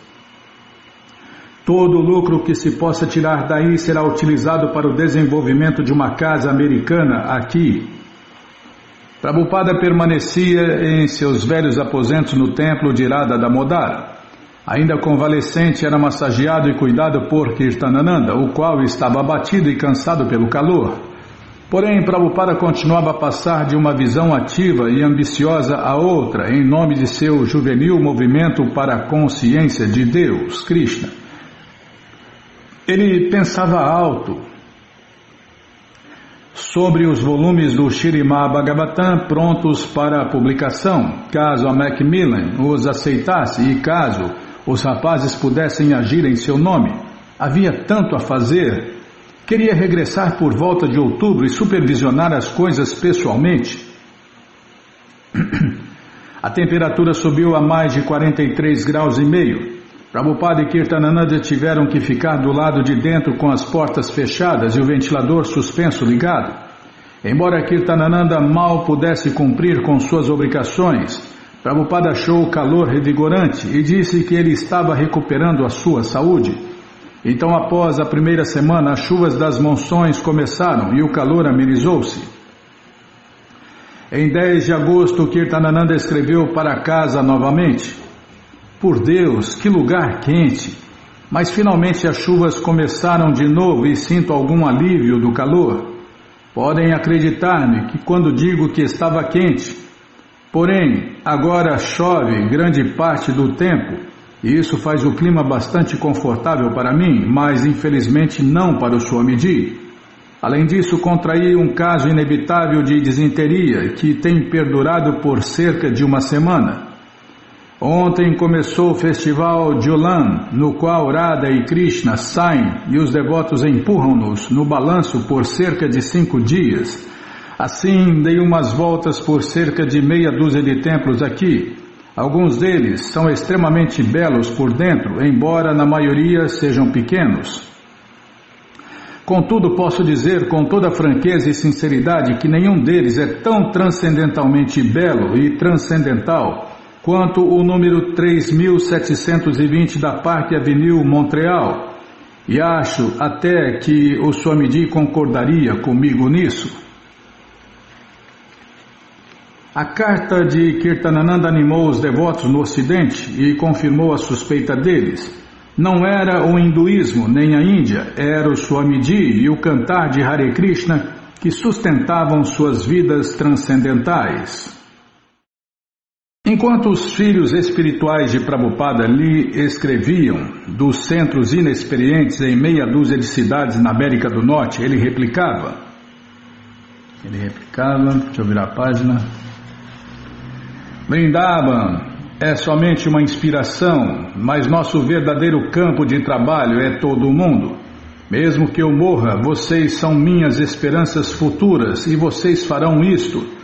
Speaker 1: Todo o lucro que se possa tirar daí será utilizado para o desenvolvimento de uma casa americana aqui. Prabhupada permanecia em seus velhos aposentos no templo de Radha Damodara. Ainda convalescente, era massageado e cuidado por Kirtanananda, o qual estava abatido e cansado pelo calor. Porém, Prabhupada continuava a passar de uma visão ativa e ambiciosa a outra, em nome de seu juvenil movimento para a consciência de Deus, Krishna. Ele pensava alto sobre os volumes do Śrīmad Bhagavatam prontos para a publicação, caso a Macmillan os aceitasse e caso os rapazes pudessem agir em seu nome. Havia tanto a fazer. Queria regressar por volta de outubro e supervisionar as coisas pessoalmente. A temperatura subiu a mais de 43 graus e meio. Prabhupada e Kirtanananda tiveram que ficar do lado de dentro com as portas fechadas e o ventilador suspenso ligado. Embora Kirtanananda mal pudesse cumprir com suas obrigações, Prabhupada achou o calor revigorante e disse que ele estava recuperando a sua saúde. Então, após a primeira semana, as chuvas das monções começaram e o calor amenizou-se. Em 10 de agosto, Kirtanananda escreveu para casa novamente. Por Deus, que lugar quente! Mas finalmente as chuvas começaram de novo e sinto algum alívio do calor. Podem acreditar-me que quando digo que estava quente, porém, agora chove grande parte do tempo, e isso faz o clima bastante confortável para mim, mas infelizmente não para o Swamiji. Além disso, contraí um caso inevitável de disenteria que tem perdurado por cerca de uma semana. Ontem começou o festival Julan, no qual Radha e Krishna saem e os devotos empurram-nos no balanço por cerca de 5 dias. Assim, dei umas voltas por cerca de meia dúzia de templos aqui. Alguns deles são extremamente belos por dentro, embora na maioria sejam pequenos. Contudo, posso dizer com toda franqueza e sinceridade que nenhum deles é tão transcendentalmente belo e transcendental quanto o número 3720 da Park Avenue, Montreal, e acho até que o Swamiji concordaria comigo nisso. A carta de Kirtanananda animou os devotos no Ocidente e confirmou a suspeita deles. Não era o hinduísmo nem a Índia, era o Swamiji e o cantar de Hare Krishna que sustentavam suas vidas transcendentais. Enquanto os filhos espirituais de Prabhupada lhe escreviam dos centros inexperientes em meia dúzia de cidades na América do Norte, ele replicava, deixa eu virar a página. Vrindavan é somente uma inspiração, mas nosso verdadeiro campo de trabalho é todo o mundo. Mesmo que eu morra, vocês são minhas esperanças futuras e vocês farão isto.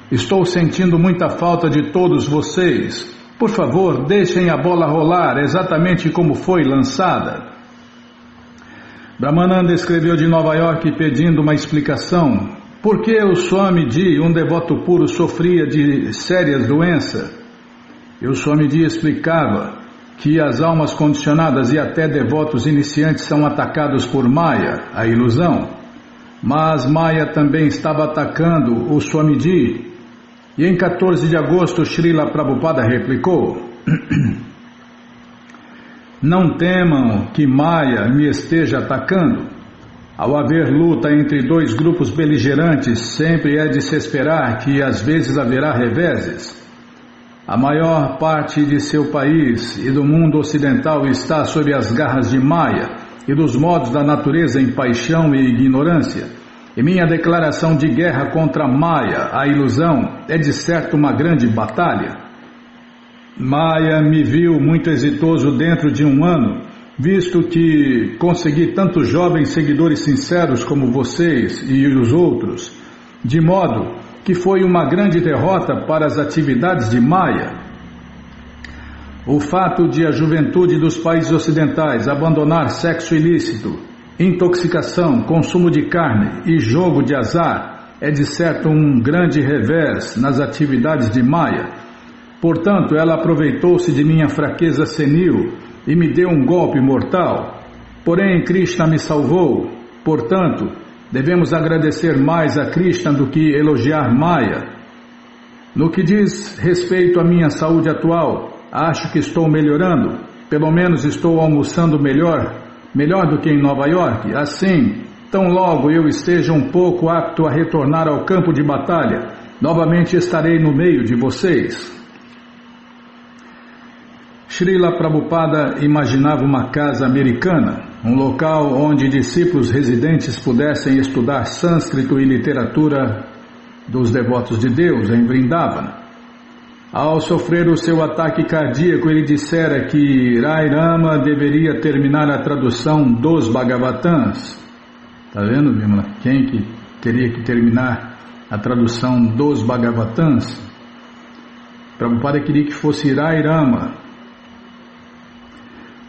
Speaker 1: Estou sentindo muita falta de todos vocês. Por favor, deixem a bola rolar exatamente como foi lançada. Brahmananda escreveu de Nova York pedindo uma explicação. Por que o Swamiji, um devoto puro, sofria de sérias doenças? E o Swamiji explicava que as almas condicionadas e até devotos iniciantes são atacados por Maya, a ilusão. Mas Maya também estava atacando o Swamiji. E em 14 de agosto, Srila Prabhupada replicou: Não temam que Maya me esteja atacando. Ao haver luta entre dois grupos beligerantes, sempre é de se esperar que às vezes haverá reveses. A maior parte de seu país e do mundo ocidental está sob as garras de Maya e dos modos da natureza em paixão e ignorância. E minha declaração de guerra contra Maya, a ilusão, é de certo uma grande batalha. Maya me viu muito exitoso dentro de um ano, visto que consegui tantos jovens seguidores sinceros como vocês e os outros, de modo que foi uma grande derrota para as atividades de Maya. O fato de a juventude dos países ocidentais abandonar sexo ilícito, intoxicação, consumo de carne e jogo de azar é de certo um grande revés nas atividades de Maya. Portanto, ela aproveitou-se de minha fraqueza senil e me deu um golpe mortal. Porém, Krishna me salvou. Portanto, devemos agradecer mais a Krishna do que elogiar Maya. No que diz respeito à minha saúde atual, acho que estou melhorando. Pelo menos estou almoçando melhor do que em Nova York. Assim, tão logo eu esteja um pouco apto a retornar ao campo de batalha, novamente estarei no meio de vocês. Srila Prabhupada imaginava uma casa americana, um local onde discípulos residentes pudessem estudar sânscrito e literatura dos devotos de Deus em Vrindavana. Ao sofrer o seu ataque cardíaco, ele dissera que Rai Rama deveria terminar a tradução dos Bhagavatans. Está vendo, Vimala? Quem que teria que terminar a tradução dos Bhagavatans? Prabhupada queria que fosse Rai Rama.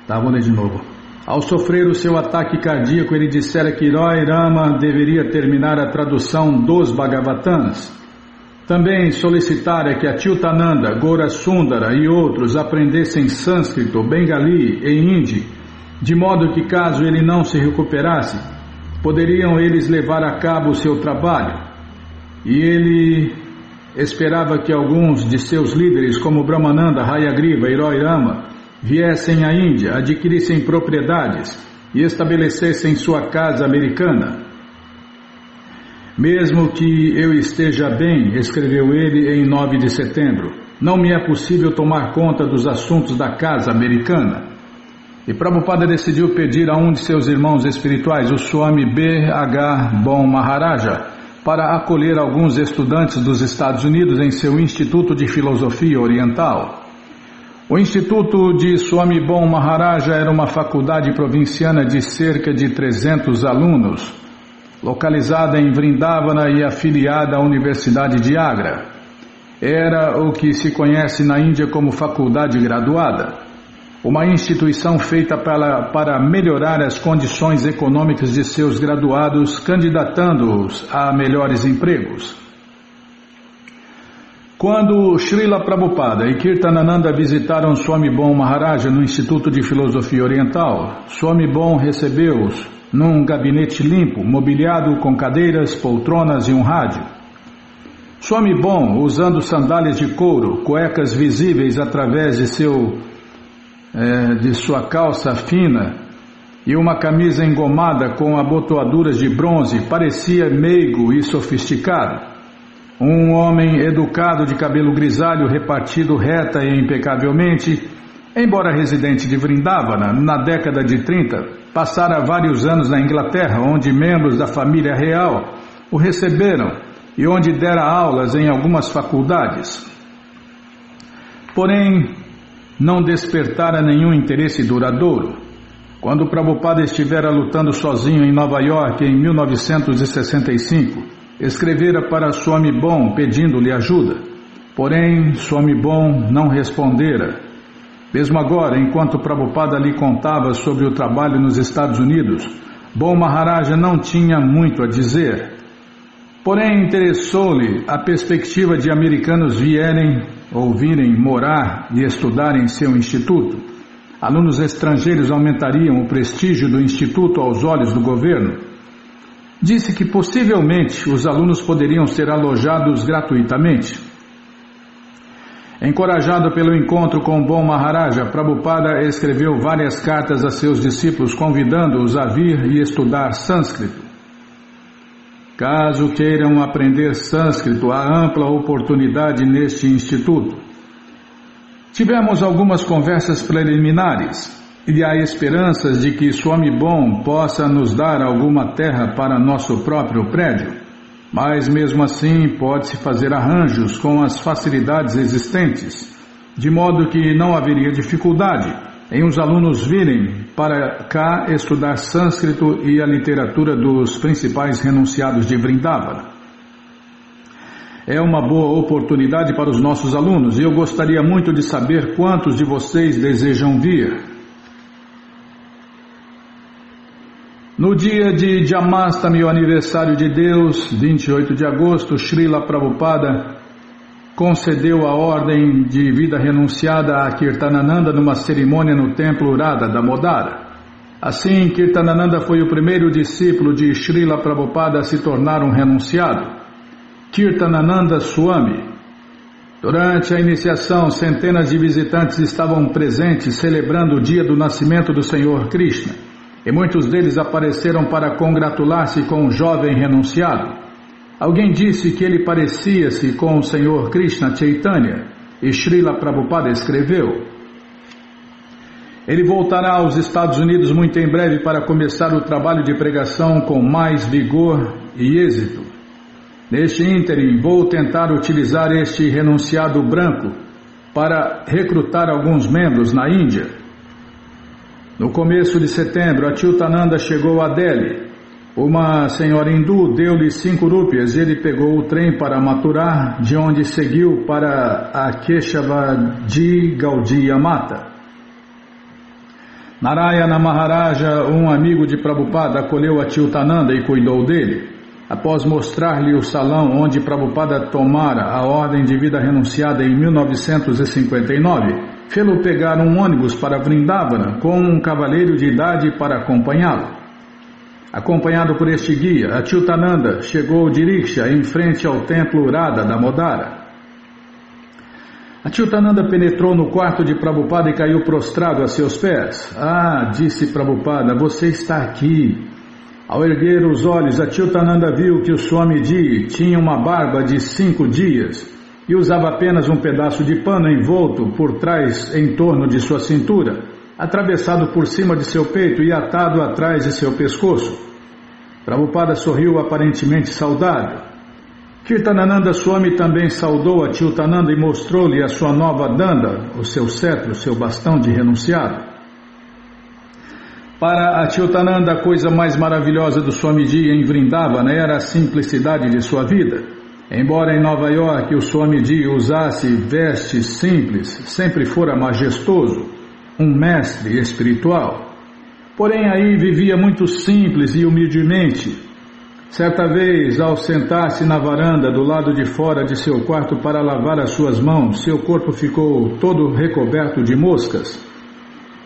Speaker 1: Tá, vou ler de novo. Ao sofrer o seu ataque cardíaco, ele dissera que Rai Rama deveria terminar a tradução dos Bhagavatans. Também solicitara que Achyutananda, Gaura Sundara e outros aprendessem sânscrito, bengali e hindi, de modo que caso ele não se recuperasse, poderiam eles levar a cabo o seu trabalho. E ele esperava que alguns de seus líderes, como Brahmananda, Hayagriva e Rai Rama, viessem à Índia, adquirissem propriedades e estabelecessem sua casa americana. Mesmo que eu esteja bem, escreveu ele em 9 de setembro, não me é possível tomar conta dos assuntos da casa americana. E Prabhupada decidiu pedir a um de seus irmãos espirituais, o Swami B.H. Bon Maharaja, para acolher alguns estudantes dos Estados Unidos em seu Instituto de Filosofia Oriental. O Instituto de Swami Bon Maharaja era uma faculdade provinciana de cerca de 300 alunos. localizada em Vrindavana e afiliada à Universidade de Agra. Era o que se conhece na Índia como faculdade graduada, uma instituição feita para melhorar as condições econômicas de seus graduados, candidatando-os a melhores empregos. Quando Srila Prabhupada e Kirtanananda visitaram Swami Bon Maharaja no Instituto de Filosofia Oriental, Swami Bon recebeu-os num gabinete limpo, mobiliado com cadeiras, poltronas e um rádio. Swami Bon, usando sandálias de couro, cuecas visíveis através de sua calça fina e uma camisa engomada com abotoaduras de bronze, parecia meigo e sofisticado. Um homem educado de cabelo grisalho repartido reta e impecavelmente, embora residente de Vrindavana, na década de 30, passara vários anos na Inglaterra, onde membros da família real o receberam e onde dera aulas em algumas faculdades. Porém, não despertara nenhum interesse duradouro. Quando Prabhupada estivera lutando sozinho em Nova York em 1965, escrevera para Swami Bon pedindo-lhe ajuda. Porém, Swami Bon não respondera. Mesmo agora, enquanto Prabhupada lhe contava sobre o trabalho nos Estados Unidos, Bon Maharaja não tinha muito a dizer. Porém, interessou-lhe a perspectiva de americanos virem morar e estudar em seu instituto. Alunos estrangeiros aumentariam o prestígio do instituto aos olhos do governo. Disse que possivelmente os alunos poderiam ser alojados gratuitamente. Encorajado pelo encontro com Bon Maharaja, Prabhupada escreveu várias cartas a seus discípulos convidando-os a vir e estudar sânscrito. Caso queiram aprender sânscrito, há ampla oportunidade neste instituto. Tivemos algumas conversas preliminares e há esperanças de que Swami Bon possa nos dar alguma terra para nosso próprio prédio, mas mesmo assim pode-se fazer arranjos com as facilidades existentes, de modo que não haveria dificuldade em os alunos virem para cá estudar sânscrito e a literatura dos principais renunciados de Vrindavana. É uma boa oportunidade para os nossos alunos e eu gostaria muito de saber quantos de vocês desejam vir. No dia de Jamastami, o aniversário de Deus, 28 de agosto, Srila Prabhupada concedeu a ordem de vida renunciada a Kirtanananda numa cerimônia no templo Radha Damodara. Assim, Kirtanananda foi o primeiro discípulo de Srila Prabhupada a se tornar um renunciado, Kirtanananda Swami. Durante a iniciação, centenas de visitantes estavam presentes celebrando o dia do nascimento do Senhor Krishna, e muitos deles apareceram para congratular-se com o jovem renunciado. Alguém disse que ele parecia-se com o Senhor Krishna Chaitanya, e Srila Prabhupada escreveu: ele voltará aos Estados Unidos muito em breve para começar o trabalho de pregação com mais vigor e êxito. Neste ínterim, vou tentar utilizar este renunciado branco para recrutar alguns membros na Índia. No começo de setembro, Achyutananda chegou a Delhi. Uma senhora hindu deu-lhe 5 rúpias e ele pegou o trem para Mathura, de onde seguiu para a Keshavaji Gaudiya Mata. Narayana Maharaja, um amigo de Prabhupada, acolheu Achyutananda e cuidou dele. Após mostrar-lhe o salão onde Prabhupada tomara a ordem de vida renunciada em 1959, fê-lo pegar um ônibus para Vrindavana com um cavalheiro de idade para acompanhá-lo. Acompanhado por este guia, Achyutananda chegou de rickshaw em frente ao templo Radha Damodara. Achyutananda penetrou no quarto de Prabhupada e caiu prostrado a seus pés. Ah, disse Prabhupada, você está aqui. Ao erguer os olhos, Achyutananda viu que o Swami Ji tinha uma barba de 5 dias e usava apenas um pedaço de pano envolto por trás em torno de sua cintura, atravessado por cima de seu peito e atado atrás de seu pescoço. Prabhupada sorriu aparentemente saudável. Kirtanananda Swami também saudou Achyutananda e mostrou-lhe a sua nova danda, o seu cetro, seu bastão de renunciado. Para Achyutananda, a coisa mais maravilhosa do Swamiji em Vrindavana era a simplicidade de sua vida. Embora em Nova York o Swamiji usasse vestes simples, sempre fora majestoso, um mestre espiritual. Porém aí vivia muito simples e humildemente. Certa vez, ao sentar-se na varanda do lado de fora de seu quarto para lavar as suas mãos, seu corpo ficou todo recoberto de moscas.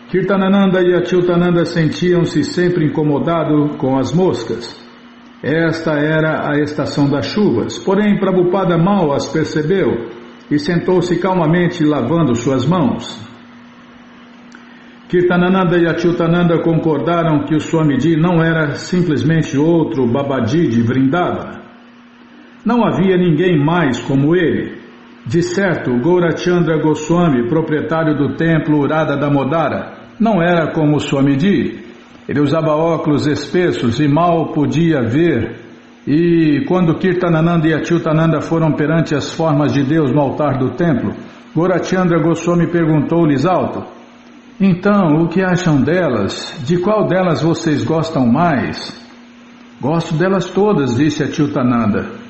Speaker 1: Kirtanananda e Achyutananda sentiam-se sempre incomodados com as moscas. Esta era a estação das chuvas, porém Prabhupada mal as percebeu e sentou-se calmamente lavando suas mãos. Kirtanananda e Achyutananda concordaram que o Swamiji não era simplesmente outro Babaji de Vrindavana. Não havia ninguém mais como ele. De certo, Gaurachandra Goswami, proprietário do templo Radha Damodara, não era como o Swamiji. Ele usava óculos espessos e mal podia ver. E quando Kirtanananda e Achyutananda foram perante as formas de Deus no altar do templo, Gaurachandra Goswami perguntou-lhes alto: então, o que acham delas? De qual delas vocês gostam mais? Gosto delas todas, disse Achyutananda.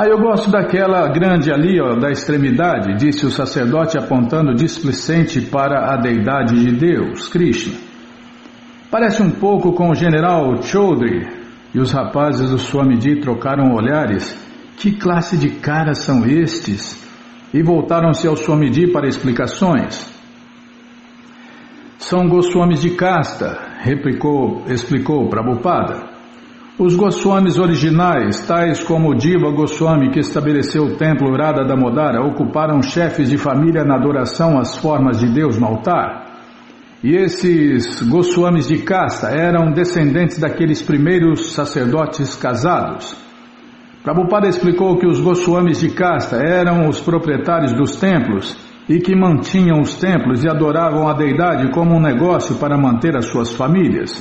Speaker 1: Eu gosto daquela grande ali, da extremidade, disse o sacerdote apontando displicente para a deidade de Deus, Krishna. Parece um pouco com o general Chaudhry. E os rapazes do Swamiji trocaram olhares. Que classe de caras são estes? E voltaram-se ao Swamiji para explicações. São Goswamis de casta, explicou Prabhupada. Os Goswamis originais, tais como o Diva Goswami que estabeleceu o templo Radha Damodara, ocuparam chefes de família na adoração às formas de Deus no altar. E esses Goswamis de casta eram descendentes daqueles primeiros sacerdotes casados. Prabhupada explicou que os Goswamis de casta eram os proprietários dos templos e que mantinham os templos e adoravam a deidade como um negócio para manter as suas famílias.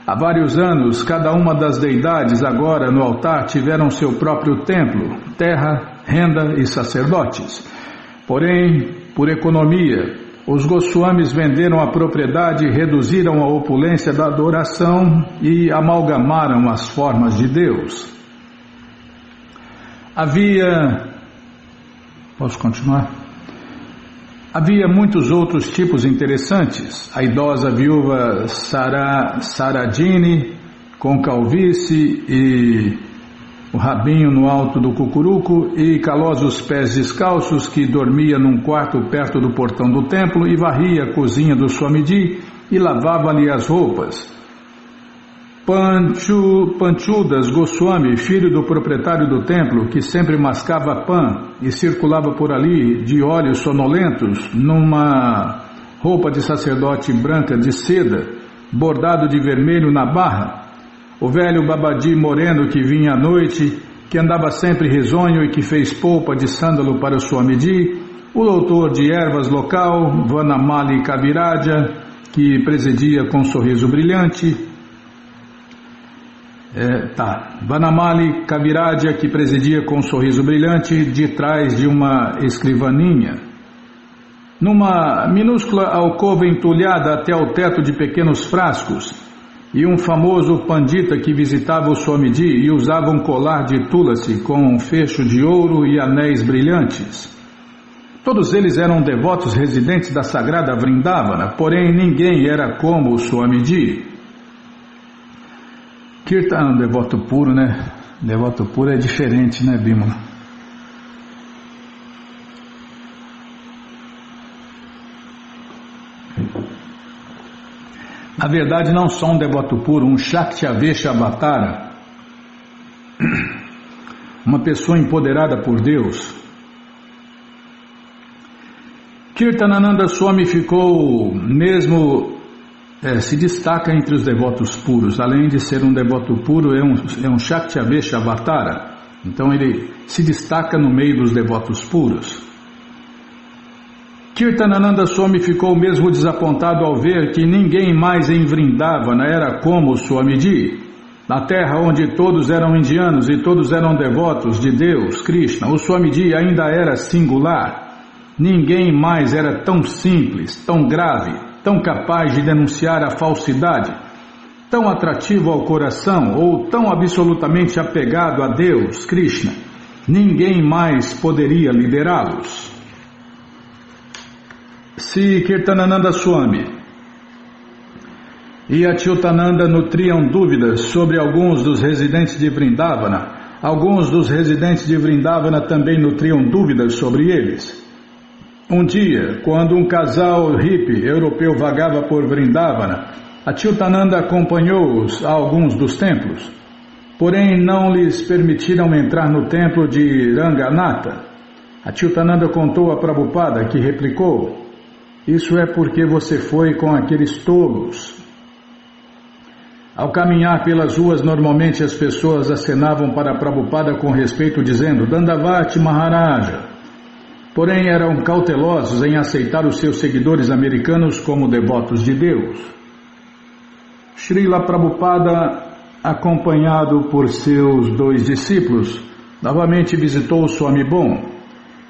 Speaker 1: Há vários anos, cada uma das deidades agora no altar tiveram seu próprio templo, terra, renda e sacerdotes. Porém, por economia, os Goswamis venderam a propriedade, reduziram a opulência da adoração e amalgamaram as formas de Deus. Posso continuar? Havia muitos outros tipos interessantes. A idosa viúva Sarajini, com calvície e o rabinho no alto do cucuruco, e calosos pés descalços, que dormia num quarto perto do portão do templo e varria a cozinha do Swamiji e lavava-lhe as roupas. Panchudas Goswami, filho do proprietário do templo, que sempre mascava pão e circulava por ali de olhos sonolentos, numa roupa de sacerdote branca de seda, bordado de vermelho na barra. O velho Babaji moreno que vinha à noite, que andava sempre risonho e que fez polpa de sândalo para o Swamiji. O doutor de ervas local, Vanamali Kaviraja, que presidia com um sorriso brilhante. Vanamali Kaviraja, que presidia com um sorriso brilhante de trás de uma escrivaninha. Numa minúscula alcova entulhada até ao teto de pequenos frascos, e um famoso pandita que visitava o Swamiji e usava um colar de tulasi com um fecho de ouro e anéis brilhantes. Todos eles eram devotos residentes da sagrada Vrindavana, porém ninguém era como o Swamiji. Kirtan, devoto puro, né? Devoto puro é diferente, né, Bimala? Na verdade, não só um devoto puro, um Shaktyavesha Avatara, uma pessoa empoderada por Deus. Kirtanananda Swami ficou se destaca entre os devotos puros. Além de ser um devoto puro, é um Shaktyavesha Avatara. Então ele se destaca no meio dos devotos puros. Kirtanananda Swami ficou mesmo desapontado ao ver que ninguém mais em Vrindavana era como o Swamiji. Na terra onde todos eram indianos e todos eram devotos de Deus, Krishna, o Swamiji ainda era singular. Ninguém mais era tão simples, tão grave, tão capaz de denunciar a falsidade, tão atrativo ao coração ou tão absolutamente apegado a Deus, Krishna, ninguém mais poderia liderá-los. Se Kirtanananda Swami e Achyutananda nutriam dúvidas sobre alguns dos residentes de Vrindavana, alguns dos residentes de Vrindavana também nutriam dúvidas sobre eles. Um dia, quando um casal hippie europeu vagava por Vrindavana, Achyutananda acompanhou-os a alguns dos templos, porém não lhes permitiram entrar no templo de Ranganatha. Achyutananda contou a Prabhupada, que replicou: "Isso é porque você foi com aqueles tolos." Ao caminhar pelas ruas, normalmente as pessoas acenavam para Prabhupada com respeito, dizendo "Dandavati Maharaja." Porém, eram cautelosos em aceitar os seus seguidores americanos como devotos de Deus. Srila Prabhupada, acompanhado por seus 2 discípulos, novamente visitou Swami Bon.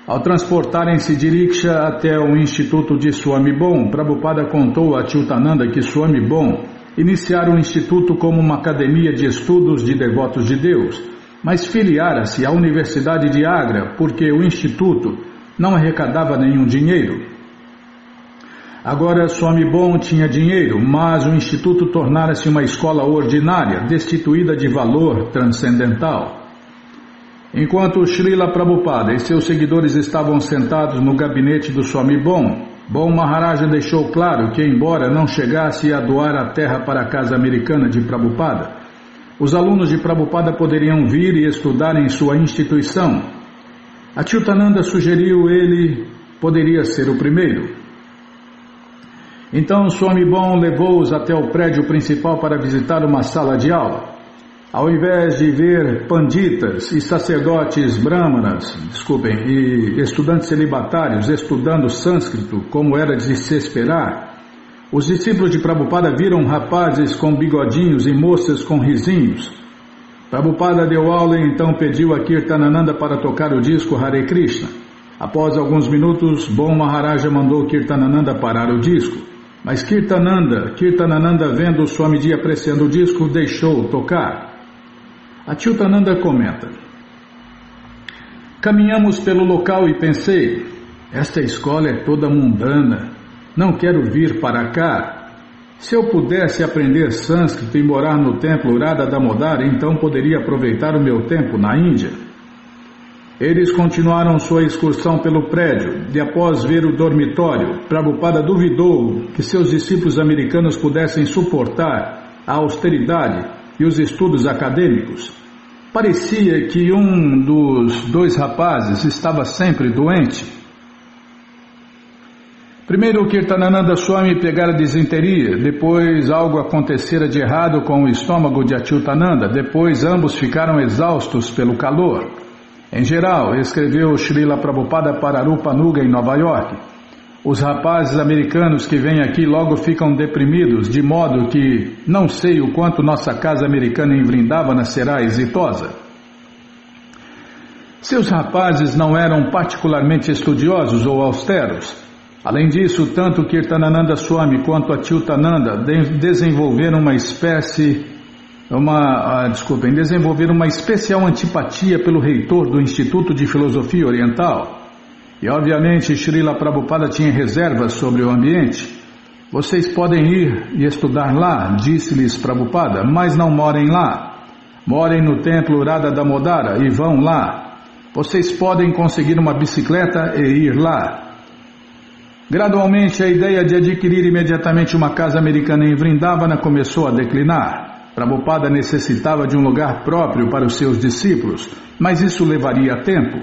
Speaker 1: Ao transportarem-se de ricksha até o Instituto de Swami Bon, Prabhupada contou a Achyutananda que Swami Bon iniciara o Instituto como uma academia de estudos de devotos de Deus, mas filiara-se à Universidade de Agra porque o Instituto não arrecadava nenhum dinheiro. Agora Swami Bon tinha dinheiro, mas o Instituto tornara-se uma escola ordinária, destituída de valor transcendental. Enquanto Srila Prabhupada e seus seguidores estavam sentados no gabinete do Swami Bon, Bon Maharaja deixou claro que, embora não chegasse a doar a terra para a casa americana de Prabhupada, os alunos de Prabhupada poderiam vir e estudar em sua instituição. Achyutananda sugeriu ele poderia ser o primeiro. Então Swami Bon levou-os até o prédio principal para visitar uma sala de aula. Ao invés de ver panditas e sacerdotes brahmanas, e estudantes celibatários estudando sânscrito, como era de se esperar, os discípulos de Prabhupada viram rapazes com bigodinhos e moças com risinhos. Prabhupada deu aula e então pediu a Kirtanananda para tocar o disco Hare Krishna. Após alguns minutos, Bon Maharaja mandou Kirtanananda parar o disco, mas Kirtanananda, vendo Swamiji apreciando o disco, deixou tocar. Achyutananda comenta: "Caminhamos pelo local e pensei, esta escola é toda mundana, não quero vir para cá. Se eu pudesse aprender sânscrito e morar no templo Radha Damodara, então poderia aproveitar o meu tempo na Índia." Eles continuaram sua excursão pelo prédio e após ver o dormitório, Prabhupada duvidou que seus discípulos americanos pudessem suportar a austeridade e os estudos acadêmicos. Parecia que um dos 2 rapazes estava sempre doente. Primeiro Kirtanananda Swami pegara disenteria, depois algo acontecera de errado com o estômago de Achyutananda, depois ambos ficaram exaustos pelo calor. Em geral, escreveu Srila Prabhupada para Rupanuga em Nova York, os rapazes americanos que vêm aqui logo ficam deprimidos, de modo que não sei o quanto nossa casa americana em Vrindavana será exitosa. Seus rapazes não eram particularmente estudiosos ou austeros. Além disso, tanto Kirtanananda Swami quanto Achyutananda desenvolveram uma especial antipatia pelo reitor do Instituto de Filosofia Oriental. E obviamente Srila Prabhupada tinha reservas sobre o ambiente. "Vocês podem ir e estudar lá", disse-lhes Prabhupada, "mas não morem lá. Morem no templo Radha Damodara e vão lá. Vocês podem conseguir uma bicicleta e ir lá." Gradualmente a ideia de adquirir imediatamente uma casa americana em Vrindavana começou a declinar. Prabhupada necessitava de um lugar próprio para os seus discípulos, mas isso levaria tempo.